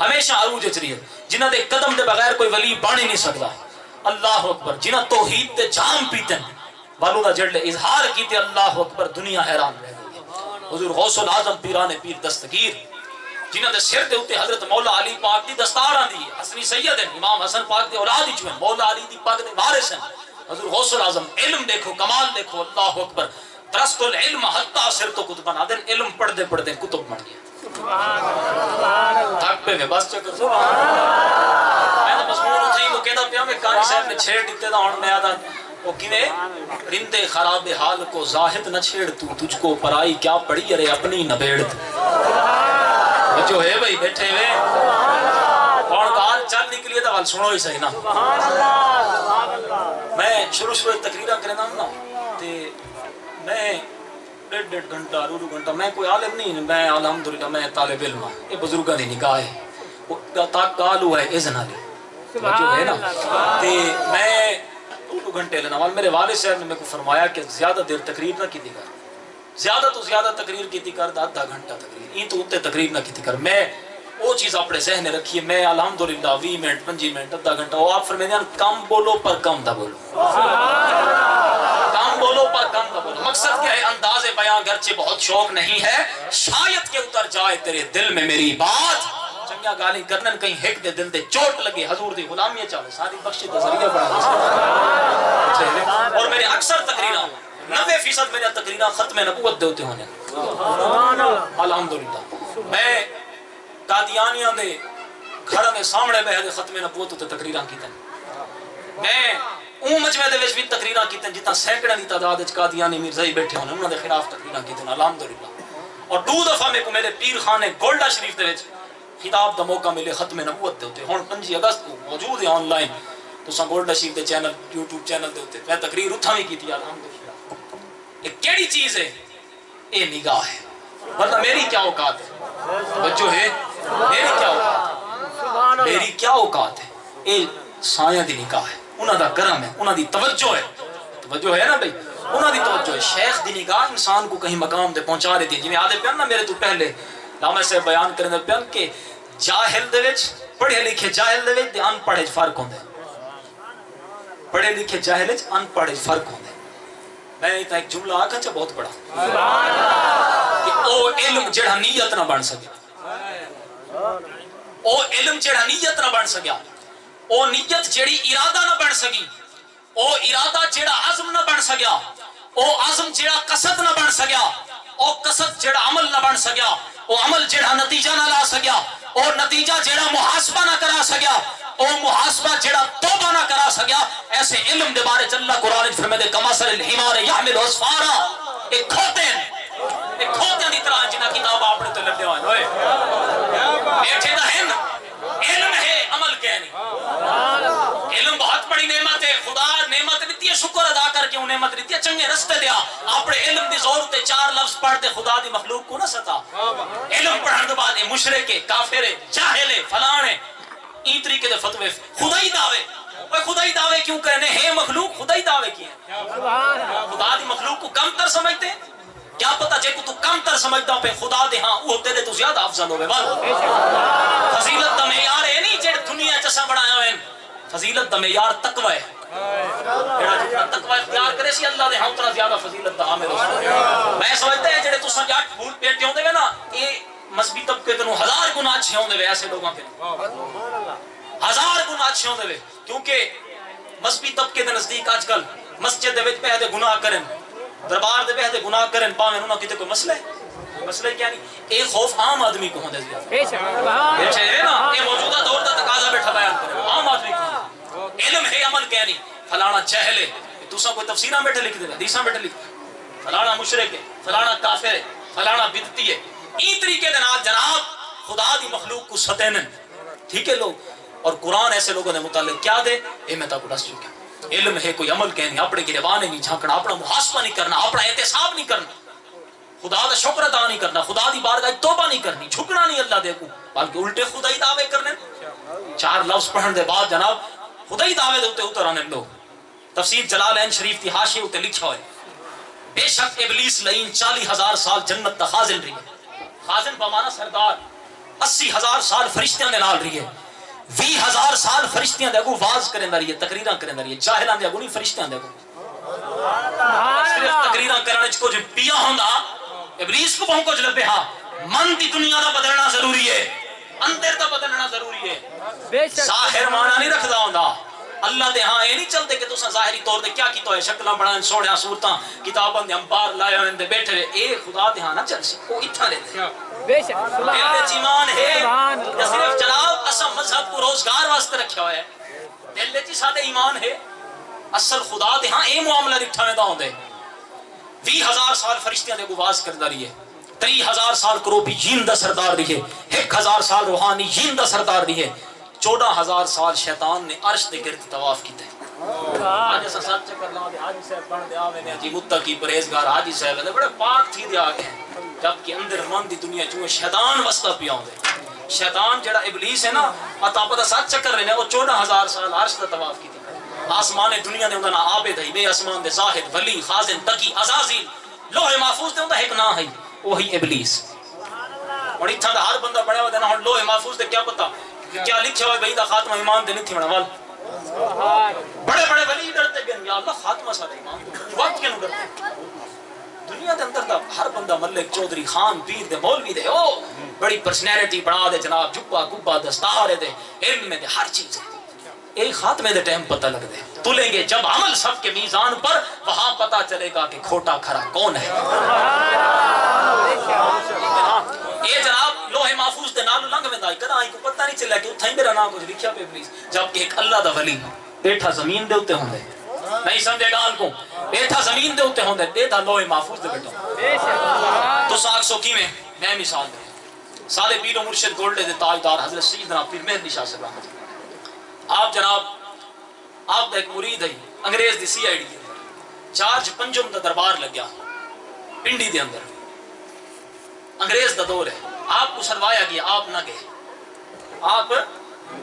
S1: ہمیشہ عروج وچ رہی جنہاں دے قدم دے بغیر کوئی ولی بن ہی نہیں سکدا اللہ اکبر جنہاں توحید تے جام پیتن والو دا جڑے اظہار کیتے اللہ اکبر دنیا حیران رہ گئی حضور غوث العظم پیران پیر دستگیر جنہاں دے سر دے اوتے حضرت مولا علی پاک دی دستار آندی ہے حسنی سید ہیں امام حسن پاک دے اولاد وچ ہیں مولا علی دی پاک دے وارث ہیں حضور غوث العظم علم دیکھو کمال دیکھو اللہ اکبر درست العلم حتی سر تو کتب بنا دیں علم پڑھ دے کتب بن گیا تھک پہ میں بس چکر میں تو مضمون تھی وہ کہتا پیا میں کاری صاحب نے چھیڑ دیتے دا ہون میں آدھا وہ کیویں رندے خراب حال کو زاہد نہ چھیڑ تو تجھ کو پرائی کیا پڑی ارے اپنی نہ بیڑ جو ہے بھائی بیٹھے ہوئے اور کال چل نکلیے تو سنو ہی صحیح نا میں شروع تقریرہ کرنا ہوں نا میں 1.5 گھنٹہ 2 گھنٹہ میں کوئی عالم نہیں میں الحمدللہ میں طالب علم ہوں یہ بزرگاں دی نگاہ ہے تاک کال ہوا ہے اذن علی جو ہے نا میں 2 گھنٹے لینا میرے والد صاحب نے میرے کو فرمایا کہ زیادہ دیر تقریر نہ کی کر زیادہ تو زیادہ تقریر کی کر 10 گھنٹہ تقریر این تو اتے تقریر نہ کی کر میں وہ چیز اپنے ذہن میں رکھیے میں الحمدللہ 20 منٹ 25 منٹ 10 گھنٹہ وہ آپ فرمائیں کم بولو پر کم نہ بولو کم بولو پر کم نہ بولو مقصد کیا ہے انداز بیان گرچہ بہت شوق نہیں ہے شاید کہ اتر جائے تیرے دل میں میری بات چنگیا گالی کرنن کہیں ہک دے دل دے چوٹ لگے حضور دی غلامی چاہے ساری بخشی دا ذریعہ بنا اور میرے اکثر تقریرہ 90% میرے تقریرہ ختم نبوت دے ہوتے ہونے الحمدللہ میں قادیانیاں دے گھر میں سامنے بہے دے ختم نبوت ہوتے تقریرہ کیتے میں مجمع دے وچ بھی تقریرہ کیتے جتنا سینکڑے دی تعداد وچ قادیانی مرزائی بیٹھے ہونے انہاں دے خلاف تقریرہ کیتے الحمدللہ اور 2 دفعہ میں کو میرے پیر خانے گولڈا شریف دے وچ خطاب دا موقع ملے ختم نبوت دے ہوتے ہن 5 اگست کو موجود ہے آن لائن تو سا گولڈا شریف دے چینل یوٹیوب چینل دے ہوتے میں تقریر اتھا بھی کیتی الحمدللہ یہ کیڑی چیز ہے اے نگاہ ہے ورنہ میری کیا اوقات ہے بچو ہے میری کیا اوقات ہے میری کیا اوقات ہے اے سایہ دی نگاہ ہے انہاں دا کرم ہے انہاں دی توجہ ہے نا بھئی انہاں دی توجہ ہے شیخ دی نگاہ انسان کو کہیں مقام دے پہنچا دیتی ہے جی میں آدھے پیان نا میرے تو پہلے لامے سے بیان کرنے دے پیان کہ جاہل دے وچ پڑھے لکھے جاہل دے وچ ان پڑھے فرق ہوندے پڑھے لکھے جاہل وچ ان پڑھے فرق ہوندے میں ایک جملہ آکھا چا بہت بڑا کہ او علم جڑا نیت نہ بن سکیا او علم جڑا نیت نہ بن سکیا او نیت جڑی ارادہ نہ بن سکی او ارادہ جڑا عزم نہ بن سکیا او عزم جڑا قصد نہ بن سکیا او قصد جڑا عمل نہ بن سکیا وہ عمل جڑا نتیجہ نہ لا سکیا، اور نتیجہ جڑا محاسبہ نہ کرا سکیا، او محاسبہ جڑا توبہ نہ کرا سکیا، ایسے علم دے بارے اللہ قرآن فرمائے کمثل الحمار یحمل اسفارا، ایک کھوتے دی طرح جنہ کتاب آپ نے تو لبے ہوئے بیٹھے دا ہن علم ہے عمل کے نہیں۔ علم بہت بڑی نعمت ہے، خدا نعمت دیتی ہے، شکر ادا کر کے انہیں نعمت دیتی ہے، چنگے رستے دیا اپنے علم دی زور تے 4 لفظ پڑھتے خدا دی مخلوق کو نہ ستا۔ علم پڑھن دے بعد مشرک کافر جاہل فلاں این طریقے دے فتوے خدائی دعوے، وہ خدائی دعوے کیوں کرنے ہیں؟ مخلوق خدائی دعوے کیے ہیں، خدا دی مخلوق کو کم تر سمجھتے ہیں؟ کیا پتا جے کو تو کم تر سمجھدا پہ خدا دے ہاں وہ تیرے تو زیادہ افضل ہوئے بات۔ فضیلت دا معیار ہے نہیں جڑ دنیا چسا بنایا ہوئے، فضیلت دا معیار تقوی ہے، جڑا جتنا تقوی اختیار کرے سی اللہ دے ہاں اتنا زیادہ فضیلت دا حامل ہو۔ میں سمجھتا ہے جڑے تساں جٹ بھول پیٹے ہوندے وے نا، یہ مذہبی طبقے تے 1000 گنا اچھے ہوندے وے ایسے لوگوں کے، 1000 گنا اچھے ہوندے وے، کیونکہ مذہبی طبقے دے نزدیک آج کل مسجد دے وچ پہدے گناہ کرن، دربار دے بہتے گناہ کرن، پاویں انہاں کتے کوئی مسئلہ ہے؟ مسئلہ کیا نہیں؟ ایک خوف عام آدمی کو ہوندے زیادہ، بیٹھے ہے نا، یہ موجودہ دور دا تقاضا بیٹھا بیان کرے، عام آدمی کو علم ہے عمل کیا نہیں۔ فلانا جہل ہے، تساں کوئی تفسیراں بیٹھے لکھ دے، حدیثاں بیٹھے لکھ دے، فلانا مشرک ہے، فلانا کافر ہے، فلانا بدعتی ہے، این طریقے دے نال جناب خدا دی مخلوق کو ستین، ٹھیک ہے لوگ، اور قرآن ایسے لوگوں نے متعلق کیا دے، اے میں تاکو دس چکا۔ علم ہے کوئی عمل کہنی، اپنے گریبانے نہیں جھانکنا، اپنا محاسبہ نہیں کرنا، اپنا احتساب نہیں کرنا، خدا دا شکر ادا نہیں کرنا، خدا دی بارگاہ توبہ نہیں کرنی، جھکنا نہیں اللہ دے کو، بلکہ الٹے خدائی دعوے کرنے۔ 4 لفظ پڑھن دے بعد جناب خدائی دعوے دے اوتے اتر آنے لوگ۔ تفسیر جلالین شریف کی حاشیے اوتے لکھا ہوئے بے شک ابلیس لعین 40,000 سال جنت دا خازن رہی ہے، خازن بمانا سردار، 80,000 سال فرشتیاں دے نال رہی ہے، 20,000 سال فرشتیاں دے اگوں واز کرن رہی ہے، تقریراں کرن رہی ہے، جاہلاں دے اگوں نہیں فرشتیاں دے اگوں، صرف تقریراں کرنے وچ کچھ پیا ہوندا ابلیس کو بہت کچھ لبے ہاں، من دی دنیا دا بدلنا ضروری ہے، اندر دا بدلنا ضروری ہے، ظاہر معنی نہیں رکھدا ہوندا اللہ دے ہاں۔ یہ نہیں چلتے کہ تساں ظاہری طور تے کیا کیتا ہے، شکلاں بنائیں سوڑیاں صورتاں کتاباں دے انبار لائے ہوئے دے بیٹھے ہوئے، اے خدا دے ہاں نہ چل سی، وہ اتھا رہتے بے شک ایمان ہے یا صرف جناب اسا مذہب کو روزگار واسطے رکھا ہوا ہے، دل وچ سادے ایمان ہے، اصل خدا دے ہاں اے معاملہ رکھا ویندا ہوندا ہے۔ 20,000 سال فرشتیاں دے واز کردا رہی ہے، 30,000 سال کروبی جین دا سردار رہی ہے، 1,000 سال روحانی جین دا سردار رہی ہے، 14,000 سال شیطان نے عرش دے گرد طواف کیتا ہے۔ آج اسا سچ چکر لاؤں دے حاجی صاحب بن دے آوے نے جی متقی پرہیزگار حاجی صاحب نے بڑے پاک تھی دے آ گئے، جبکہ اندر من دی دنیا چوں شیطان وستا پیا ہوندے۔ شیطان جڑا ابلیس ہے نا، عطا پتہ سچ چکر رہنے وہ 14,000 سال عرش دا طواف کیتا، آسمان دنیا دے اوندا نا عابد ہے، بے آسمان دے زاہد ولی خازن تقی عزازیل، لوح محفوظ دے اوندا ایک نام ہے وہی ابلیس۔ اور اتھا دا ہر بندہ بڑا ہوا دینا ہن لوح محفوظ دے کیا پتہ کیا لکھا ہوا ہے بھائی دا خاتمہ ایمان دے نہیں تھی بنا وال، بڑے بڑے ولی ڈرتے گئے یا اللہ خاتمہ سارا ایمان وقت کیوں ڈرتے؟ دنیا دے اندر دا ہر بندہ ملک چودھری خان پیر دے مولوی دے او بڑی پرسنالٹی بنا دے جناب، جبا گبا دستار دے علم میں دے ہر چیز ہے، ایک خاتمے دے ٹائم پتہ لگ دے تلیں گے جب عمل سب کے میزان پر، وہاں پتہ چلے گا کہ کھوٹا کھرا کون ہے۔ اے جناب لوح محفوظ دے نال لنگ ویندا کدا کو پتہ نہیں چلیا کہ اتھے میرا نام کچھ لکھیا پہ ابلیس، جبکہ ایک اللہ دا ولی بیٹھا زمین دے اوتے ہوندے، نہیں سمجھے گال کو، بیٹھا زمین دے اوتے ہوندے، بیٹھا لوح محفوظ دے بیٹھا۔ تو ساکھ سو کیویں میں مثال دے سارے پیر و مرشد گولڈے دے تاجدار حضرت سیدنا پیر مہدی شاہ صاحب، آپ جناب آپ دا ایک مرید ہے انگریز دی CID جارج پنجم دا دربار لگیا پنڈی دے اندر، انگریز دا دور ہے، آپ کو سروایا گیا، آپ نہ گئے، آپ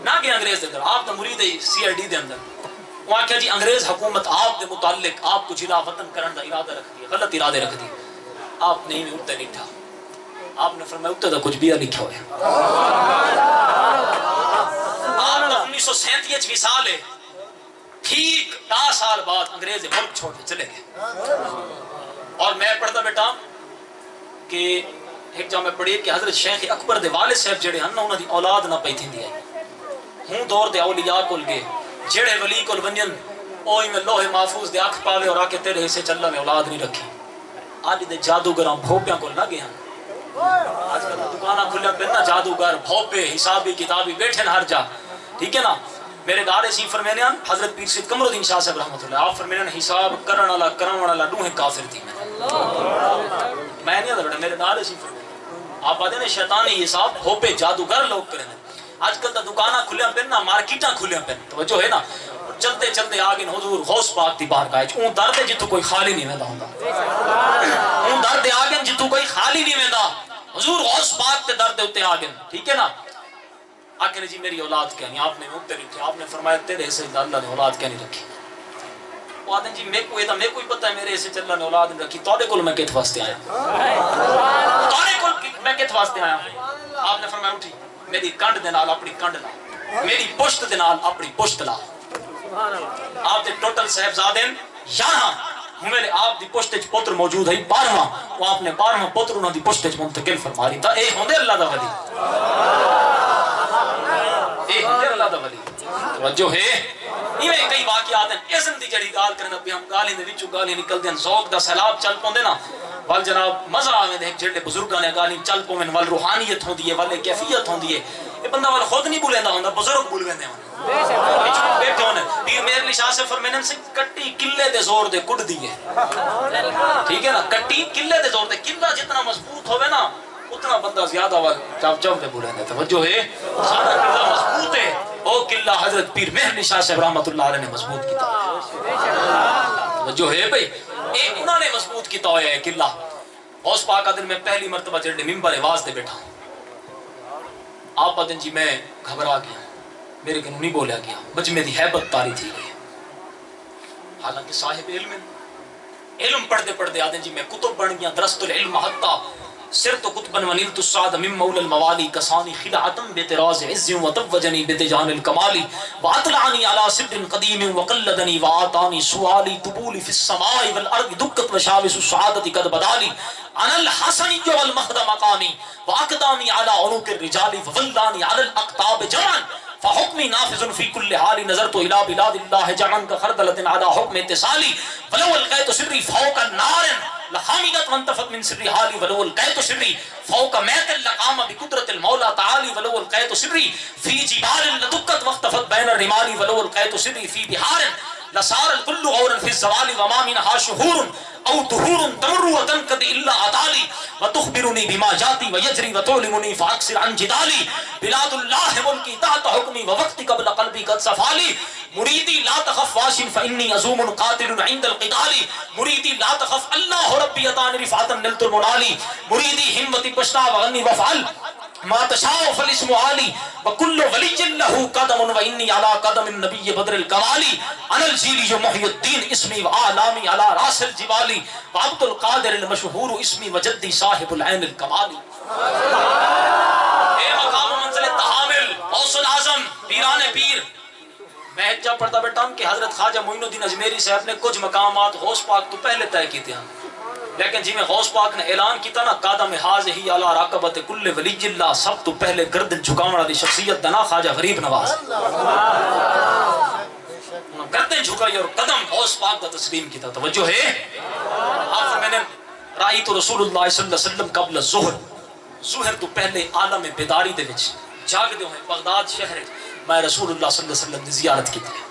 S1: نہ گئے انگریز دے اندر، آپ دا مرید ہے CID دے اندر، وہ آکھیا جی انگریز حکومت آپ دے متعلق آپ کو جلا وطن کرن دا ارادہ رکھ دی، غلط ارادے رکھ دی، آپ نہیں اٹھتے نہیں تھا، آپ نے فرمایا اٹھتے دا کچھ بھی لکھا ہوا ہے، آپ دا 1937 وصال ہے، ٹھیک 10 سال بعد انگریز ملک چھوڑ کے چلے گئے، اور میں پڑھتا بیٹا کہ ایک جا میں پڑھی کہ حضرت شیخ اکبر دے والد صاحب جڑے ہیں نا انہاں دی اولاد نہ پئی تھیندی ہے، ہوں دور دے اولیاء کول گئے، جڑے ولی کول ونجن اوہی میں لوح محفوظ دے اکھ پاوے اور آ کے تیرے حصے چلنا میں اولاد نہیں رکھی، اج دے جادوگراں بھوپیاں کول نہ گئے ہیں، آج کل دکانہ کھلے پہ نا جادوگر بھوپے حسابی کتابی بیٹھے نا ہر جا ٹھیک ہے نا میرے دار سی فرمینے حضرت پیر سید قمر الدین شاہ صاحب رحمۃ اللہ آپ فرمینے حساب کرن والا کراون والا دوہے کافر تھی میں نہیں بڑا میرے دار سی فرمینے آپ آتے نے شیطانی حساب بھوپے جادوگر لوگ کریں آج کل تو دکانہ کھلے پہ نا مارکیٹاں کھلے پہ توجہ ہے نا چلتے چلتے آگے حضور غوث پاک دی بارگاہ وچ اون درد جتو کوئی خالی نہیں ویندا ہوندا اون درد آگے جتو کوئی خالی نہیں ویندا حضور غوث پاک تے درد اوتے آگے ٹھیک ہے نا آکھے نے جی میری اولاد کیا نہیں آپ نے مقتدر تھے آپ نے فرمایا تیرے سے اللہ نے اولاد کیا نہیں رکھی وہ آدھے جی میں کوئی پتہ ہے میرے سے اللہ نے اولاد نہیں رکھی توڑے کول میں کت واسطے آیا توڑے کول میں کت واسطے آیا آپ نے فرمایا اٹھی میری کنڈ دے نال اپنی کنڈ لا میری پشت دے نال اپنی پشت لا آپ دے ٹوٹل صاحبزادے 11 میرے آپ دی پشت وچ پتر موجود ہے 12واں وہ آپ نے 12واں پتر انہاں دی پشت وچ منتقل فرما دی تا اے ہوندے اللہ دا ولی اے ہوندے اللہ دا ولی توجہ ہے ایویں کئی واقعات ہیں اسم دی جڑی گال کرنا پہ ہم گالی دے وچوں گالی نکل دین ذوق دا سیلاب چل پوندے نا ول جناب مزہ آویں دے جڑے بزرگاں نے گالی چل پویں ول روحانیت ہوندی ہے ول کیفیت ہوندی ہے یہ بندہ ول خود نہیں بھولیندا ہوندا بزرگ بھول ویندے ہون بیٹھے ہونے پیر میر علی شاہ سے فرمینے سے کٹی کلے دے زور دے کٹ دیئے ٹھیک ہے نا کٹی کلے دے زور دے کلہ جتنا مضبوط ہوئے نا اتنا بندہ زیادہ چاپ چاپ دے بولے دیتا توجہ ہے سارا قلعہ مضبوط ہے وہ قلعہ حضرت پیر مہر علی شاہ صاحب رحمت اللہ علیہ نے مضبوط کیتا توجہ ہے بھئی ایک انہوں نے مضبوط کیتا ہویا ہے قلعہ غوث پاک دن میں پہلی مرتبہ جڑے ممبر آواز دے بیٹھا آپ دن جی میں گھبرا گیا میرے کنوں نہیں بولیا گیا مجمع دی حیبت تاری تھی گئی حالانکہ صاحب علم پڑھتے پڑھتے آدھیں جی میں کتب بن گیا درست العلم حتی سرت قطبا ونلت السعد من مول الموالی کسانی خلعتم بتراز عز وتوجنی بدجان الکمالی واطلعنی على سر قدیم وقلدنی وآتانی سوالی طبولی فی السماء والارض دکت وشاوس السعادت قد بدالی انا الحسنی والمہد مقامی واقدانی على عنوق الرجال وولانی على الاقطاب جمعا فحکمی نافذ فی کل حال نظرت الى بلاد اللہ جعن کا خردلت على حکم اتصالی ولو القیت سری فوق النار لحامدت وانتفت من سری حالی ولو القیت سری فوق میت لقام بقدرت المولا تعالی ولو القیت سری فی جبال لدکت واختفت بین الرمال ولو القیت سری فی بحار لصار الكل غورا في الزوال وما منها شهور او طهور تمر وتنقض الا عطالي وتخبرني بما جاتي ويجري وتعلمني فاكسر عن جدالي بلاد الله ملكي تحت حكمي ووقتي قبل قلبي قد صفالي مريدي لا تخف واش فاني ازوم قاتل عند القتال مريدي لا تخف الله ربي يطان رفعه نلت المنالي مريدي همتي بشتا وغني وفعل ما تشاء فالاسم عالي وكل ولي له قدم واني على قدم النبي بدر الكمالي انا الجيلي محي الدين اسمي واعلامي على راس الجبال وعبد القادر المشهور اسمي وجدي صاحب العين الكمالي اے مقام منزل التحامل غوث الاعظم پیران پیر میں جب پڑھتا بیٹھا ہوں کہ حضرت خواجہ معین الدین اجمیری صاحب نے کچھ مقامات غوث پاک تو پہلے طے کیتے ہیں لیکن جی میں غوث پاک نے اعلان کیتا نا قادم حاضی علی راقبت کل ولی اللہ سب تو پہلے گردن جھکاون والی شخصیت دنا خواجہ غریب نواز گردن جھکائی اور قدم غوث پاک کا تسلیم کیتا توجہ ہے آپ میں نے رأیت رسول اللہ صلی اللہ علیہ وسلم قبل ظہر تو پہلے عالم بیداری دے وچ جاگ دے ہوئے بغداد شہر میں رسول اللہ صلی اللہ علیہ وسلم نے زیارت کی تھی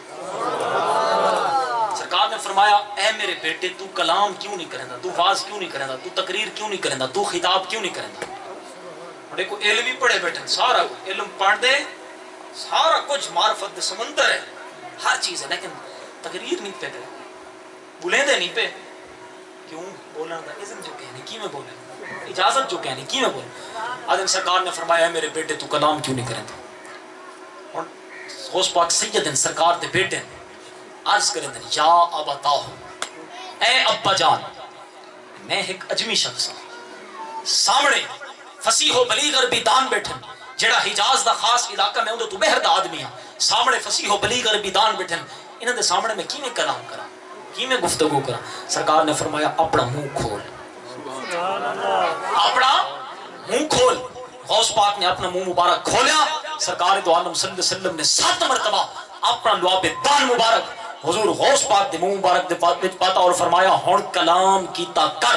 S1: سرکار نے فرمایا اے میرے بیٹے تو کلام کیوں نہیں کریں دا تو واز کیوں نہیں کریں دا تو تقریر کیوں نہیں کریں دا تو خطاب کیوں نہیں کریں دا بڑے کو علم ہی پڑھے بیٹھے سارا علم پڑھ دے سارا کچھ معرفت دے سمندر ہے ہر چیز ہے لیکن تقریر نہیں پہ کرے بولیں دے نہیں پہ کیوں بولنا دا اذن جو کہنے کی میں بولے اجازت جو کہنے کی میں بولے آدم سرکار نے فرمایا اے میرے بیٹے تو کلام کیوں نہیں کریں دا اور غوث پاک سیدن سرکار دے بیٹے عرض کریں دیں یا ابتاؤ اے ابا جان میں ایک اجمی شخص ہوں سامنے فصیح و بلیغ عربی دان بیٹھے جڑا حجاز دا خاص علاقہ میں اندھے تو بہر دا آدمی ہاں سامنے فصیح و بلیغ عربی دان بیٹھے انہوں نے سامنے میں کی میں کلام کرا کی میں گفتگو کرا سرکار نے فرمایا اپنا منہ کھول اپنا منہ کھول غوث پاک نے اپنا منہ مبارک کھولیا سرکار دو عالم صلی اللہ علیہ وسلم نے 7 مرتبہ اپنا لعاب دان مبارک حضور غوث پاک دے منہ مبارک دے پاتا اور فرمایا ہن کلام کیتا کر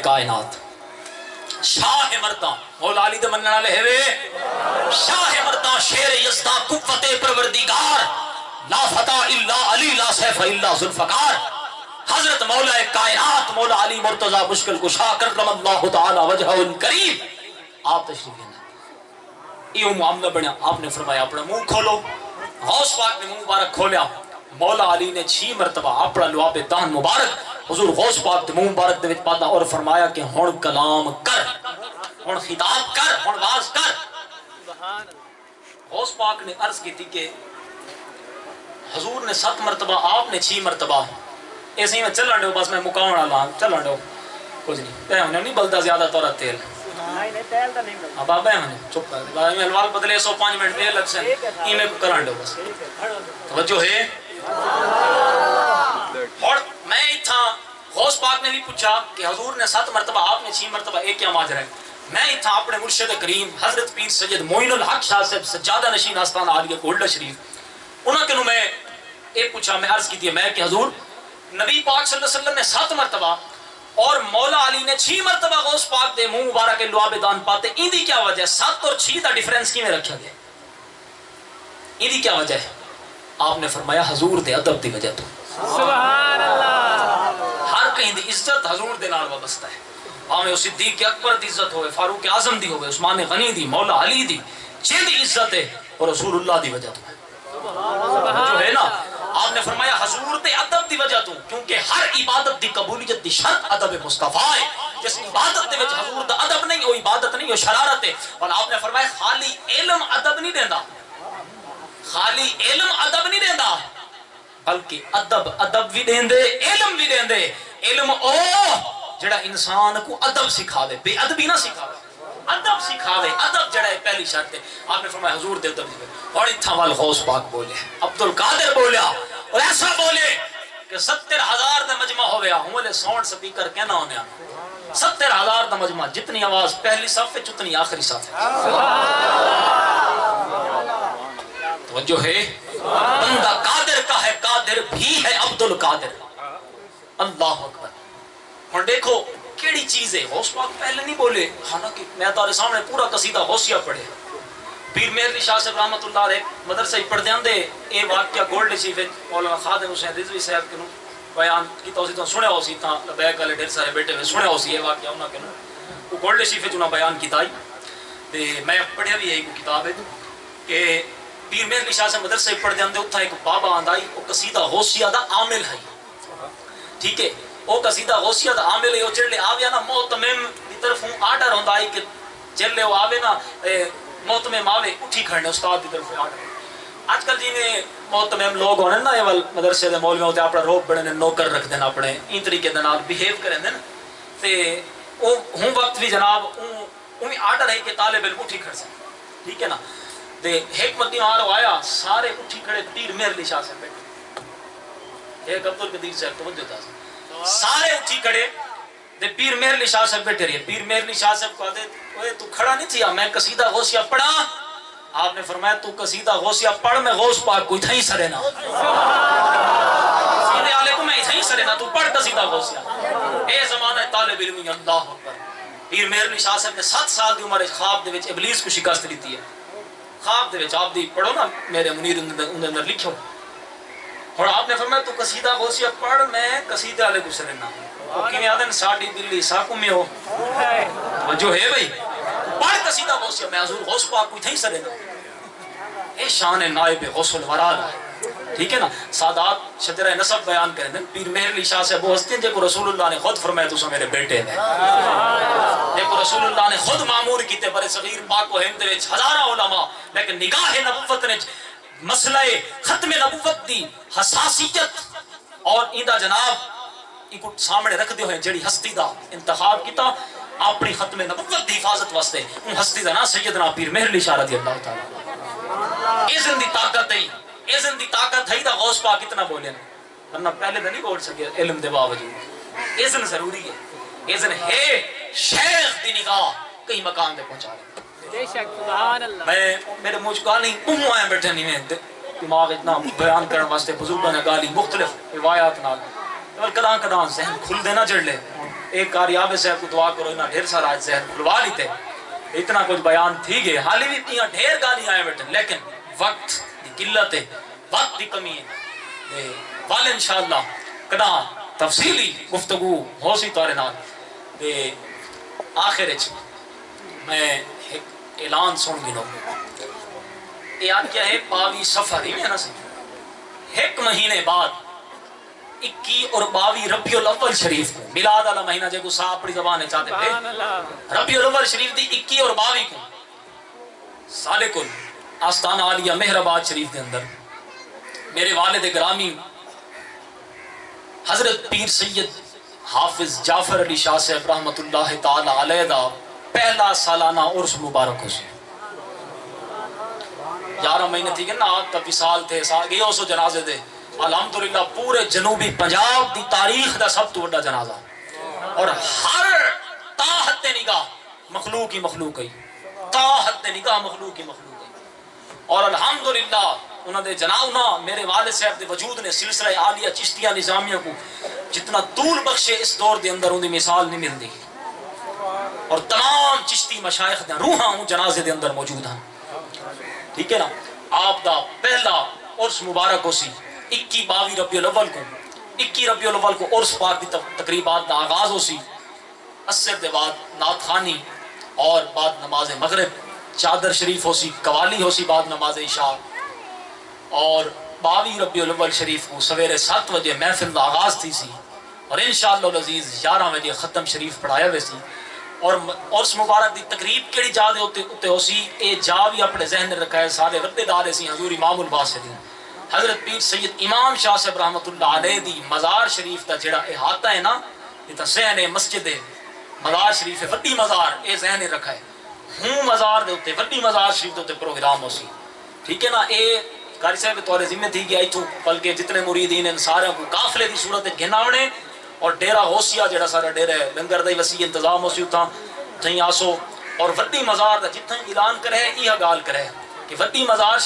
S1: کائنات شاہ مرداں مولا علی دے منن والے ہے وے شاہ مرداں شیر یزداں قوت پروردگار لا فتح الا علی لا سیف الا ذوالفقار حضرت مولا کائنات مولا علی مرتضی مشکل کشا کرم اللہ تعالی وجہہ الکریم آپ تشریف لے یہ معاملہ بنیا آپ نے فرمایا اپنا منہ کھولو غوث پاک نے منہ مبارک کھولیا مولا علی نے 6 مرتبہ اپنا لعاب دہن مبارک حضور غوث پاک دے منہ مبارک دے وچ پاتا اور فرمایا کہ ہن کلام کر ہن خطاب کر ہن واز کر غوث پاک نے عرض کی تھی کہ حضور نے 7 مرتبہ آپ نے 6 مرتبہ ایسے ہی میں چلن دو بس میں مکاون والا چلن دو کچھ نہیں پہ ہونے نہیں بلدا زیادہ تورا تیل اب آپ ہیں چپ کر دے میں الوال بدلے 105 منٹ دے لگ سے ای میں کرن دو بس توجہ ہے اور میں تھا غوث پاک نے بھی پوچھا کہ حضور نے 7 مرتبہ آپ نے 6 مرتبہ ایک کیا ماجرا ہے میں تھا اپنے مرشد کریم حضرت پیر سید معین الحق شاہ صاحب سجادہ نشین آستان عالیہ گولڈا شریف انہوں کے میں ایک پوچھا میں عرض کی تھی میں کہ حضور نبی پاک صلی اللہ علیہ وسلم نے 7 مرتبہ اور مولا علی نے 6 مرتبہ غوث پاک دے منہ مبارک کے لعاب دان پاتے ان دی کیا وجہ ہے 7 اور 6 دا ڈیفرنس کی میں رکھا گیا ان دی کیا وجہ ہے آپ نے فرمایا حضور دے ادب دی وجہ تو
S2: سبحان اللہ
S1: ہر کہیں دی عزت حضور دے نال وابستہ ہے ہمیں صدیق اکبر دی عزت ہوئے فاروق اعظم دی ہوئے عثمان غنی دی مولا علی دی جن دی عزت ہے اور رسول اللہ دی وجہ تو ہے جو ہے نا آپ نے فرمایا حضور دے ادب دی وجہ تو کیونکہ ہر عبادت دی قبولیت دی شرط ادب مصطفیٰ ہے جس عبادت دے وچ حضور دا ادب نہیں وہ عبادت نہیں وہ شرارت ہے اور آپ نے فرمایا خالی علم ادب نہیں دیندا خالی علم ادب نہیں دیندا بلکہ ادب بھی دیندے علم بھی دیندے علم او جڑا انسان کو ادب سکھا دے بے ادبی نہ سکھا دے ادب سکھا دے ادب جڑا ہے پہلی شرط ہے آپ نے فرمایا حضور دے ادب دی اور اتھا وال غوث پاک بولے عبدالقادر بولیا اور ایسا بولے کہ 70,000 دا مجمع ہو گیا ہوں لے ساؤنڈ سپیکر کہنا ہونے 70,000 دا مجمع جتنی آواز پہلی صف ہے جتنی آخری صف ہے توجہ ہے بندہ قادر کا ہے قادر بھی ہے عبدالقادر اللہ اکبر اور دیکھو کیڑی چیز ہے غوث پاک پہلے نہیں بولے حالانکہ میں تارے سامنے پورا قصیدہ غوثیہ پڑھے پیر مہر علی شاہ صاحب رحمت اللہ علیہ مدرسہ ہی پڑھ دیاں دے اے واقعہ گولڈ شریف مولانا خادم حسین رضوی صاحب کے نو بیان کیتا اسی تو سنیا اسی تا لبیک والے ڈھیر سارے بیٹھے ہوئے سنیا اسی یہ واقعہ انہاں کے نو وہ گولڈ شریف جو بیان کیتا تے میں پڑھیا بھی ہے کوئی کتاب ہے کہ پیر مہر علی شاہ صاحب مدرسہ ہی پڑھ دیاں دے اوتھا ایک بابا آندا وہ قصیدہ غوثیہ دا عامل ہے ٹھیک ہے وہ قصیدہ غوثیہ دا عامل ہے جڑے آویا نا محتمم دی طرفوں آرڈر ہوندا ہے کہ جڑے وہ آوے نا محتمم آوے اٹھی کھڑنے استاد دی طرف آرڈر آج کل جی میں محتمم لوگ ہونے نا یہ مدرسے دے مولویوں ہوتے اپنا روپ بڑھنے نوکر رکھ دینا اپنے ان طریقے دے نال بیہیو کریں دے نا تے ہوں وقت بھی جناب انہی آرڈر ہے کہ طالب علم اٹھی کھڑ سکتے ٹھیک ہے نا تے حکمت دیوار آیا سارے اٹھی کھڑے پیر مہر علی شاہ سے بیٹھے ایک عبدالقدیر صاحب توجہ تھا سارے اٹھی کھڑے دے پیر مہر علی شاہ صاحب بیٹھے رہے پیر مہر علی شاہ صاحب کہتے اوے تو کھڑا نہیں تھیا میں قصیدہ غوثیہ پڑھا آپ نے فرمایا تو قصیدہ غوثیہ پڑھ میں غوث پاک کوئی تھا ہی سرے نا سیدھے علیکم میں تھا ہی سرے نا تو پڑھ قصیدہ غوثیہ اے زمانہ طالب علمی اللہ اکبر پیر مہر علی شاہ صاحب نے 7 سال دی عمر خواب دے وچ ابلیس کو شکست دیتی ہے خواب دے وچ آپ دی پڑھو نا میرے منیر اندر لکھو اور آپ نے فرمایا تو قصیدہ غوثیہ پڑھ میں قصیدہ علیہ کو سرے نا کیوں آدھن ساڑی دلی ساکو میں ہو جو ہے بھئی پڑھ قصیدہ غوثیہ میں حضور غوث پاک کوئی تھا ہی سرے نا اے شان نائب غوث الوراد ٹھیک ہے نا سادات شجرہ نسب بیان کریں دیں پیر مہر علی شاہ سے وہ ہستے ہیں جے کو رسول اللہ نے خود فرمایا تو سو میرے بیٹے نے جے کو رسول اللہ نے خود معمور کیتے برے صغیر پاک و ہند وچ ہزارہ علماء لیکن نگاہ نبوت نے مسئلہ ختم نبوت دی حساسیت اور ایندہ جناب ایک سامنے رکھ دے ہوئے جڑی ہستی دا انتخاب کیتا اپنی ختم نبوت دی حفاظت واسطے ان ہستی دا نا سیدنا پیر مہر علی شاہ رضی اللہ تعالی اذن دی طاقت ہے اذن دی طاقت ہے دا غوث پاک اتنا بولے نا ورنہ پہلے تو نہیں بول سکے علم دے باوجود اذن ضروری ہے اذن ہے شیخ دی نگاہ کئی مقام دے پہنچا رہے
S2: بے شک سبحان اللہ
S1: میں میرے مجھ گالی آیا بیٹھے نہیں میں دماغ اتنا بیان کرنے واسطے بزرگوں نے گالی مختلف روایات نال کداں کداں ذہن کھل دینا جڑ لے ایک کاریاب صاحب کو دعا کرو انہاں ڈھیر سارا آج ذہن کھلوا لیتے اتنا کچھ بیان تھی گئے حالی بھی اتنی ڈھیر گالی آئے بیٹھے لیکن وقت دی قلت ہے وقت دی کمی ہے والے انشاءاللہ کدا تفصیلی گفتگو ہو سی تارے نال آخر میں ایک اعلان سن گنو یہ آج کیا ہے 22 صفر ہی میں نا سی ایک مہینے بعد 21 اور 22 ربیع الاول شریف کو میلاد والا مہینہ جے کو صاحب اپنی زبان ہے چاہتے تھے ربیع الاول شریف دی 21 اور 22 کو سالے کل آستانہ عالیہ مہر آباد شریف کے اندر میرے والد گرامی حضرت پیر سید حافظ جعفر علی شاہ صاحب رحمت اللہ تعالی علیہ دا پہلا سالانہ عرس مبارک ہو سی 11 مہینے تھی کہ نا آپ کا وصال تھے گئے ہو سو جنازے دے الحمدللہ پورے جنوبی پنجاب دی تاریخ دا سب تو بڑا جنازہ اور ہر تاحت نگاہ مخلوق ہی مخلوق ہے تاحت نگاہ مخلوق ہی مخلوق ہے اور الحمدللہ انہوں نے جنابنا میرے والد صاحب دے وجود نے سلسلہ عالیہ چشتیہ نظامیہ کو جتنا طول بخشے اس دور دے اندر ان دی مثال نہیں مل دی اور تمام چشتی مشائخ دے روحاں ہوں جنازے دے اندر موجود ہیں ٹھیک ہے نا آپ دا پہلا عرس مبارک ہو سی 21 ربیع الاول کو 21 ربیع الاول کو عرس پاک دی تقریبات دا آغاز ہو سی اثر دے بعد نعت خوانی اور بعد نماز مغرب چادر شریف ہو سی قوالی ہو سی بعد نماز عشاء اور 22 ربیع الاول شریف کو سویرے 7 بجے محفل دا آغاز تھی سی اور انشاءاللہ العزیز 11 بجے ختم شریف پڑھایا ہوئے سی اور عرس مبارک دی تقریب کیڑی جا دے ہوتے ہو سی اے جا بھی اپنے ذہن رکھا ہے سارے ردے دارے سی حضور امام الباسطین حضرت پیر سید امام شاہ صاحب رحمت اللہ علیہ دی مزار شریف دا جڑا احاطہ ہے نا یہ تا ذہن مسجد ہے مزار شریف ہے وڈی مزار اے ذہن رکھا ہے ہوں مزار دے ہوتے وڈی مزار شریف دے ہوتے پروگرام ہو سی ٹھیک ہے نا اے قاری صاحب توڑے ذمہ تھی گیا ایتھو بلکہ جتنے مریدین ان سارے کو قافلے دی صورت گھناونے اور ڈیرہ ہوسیا جڑا سارا ڈیرہ ہے لنگر دا وسیع انتظام ہو سی اتھاں تھیں آسو اور وڈی مزار دا جتنا اعلان کرے یہ گال کرے کہ وڈی مزار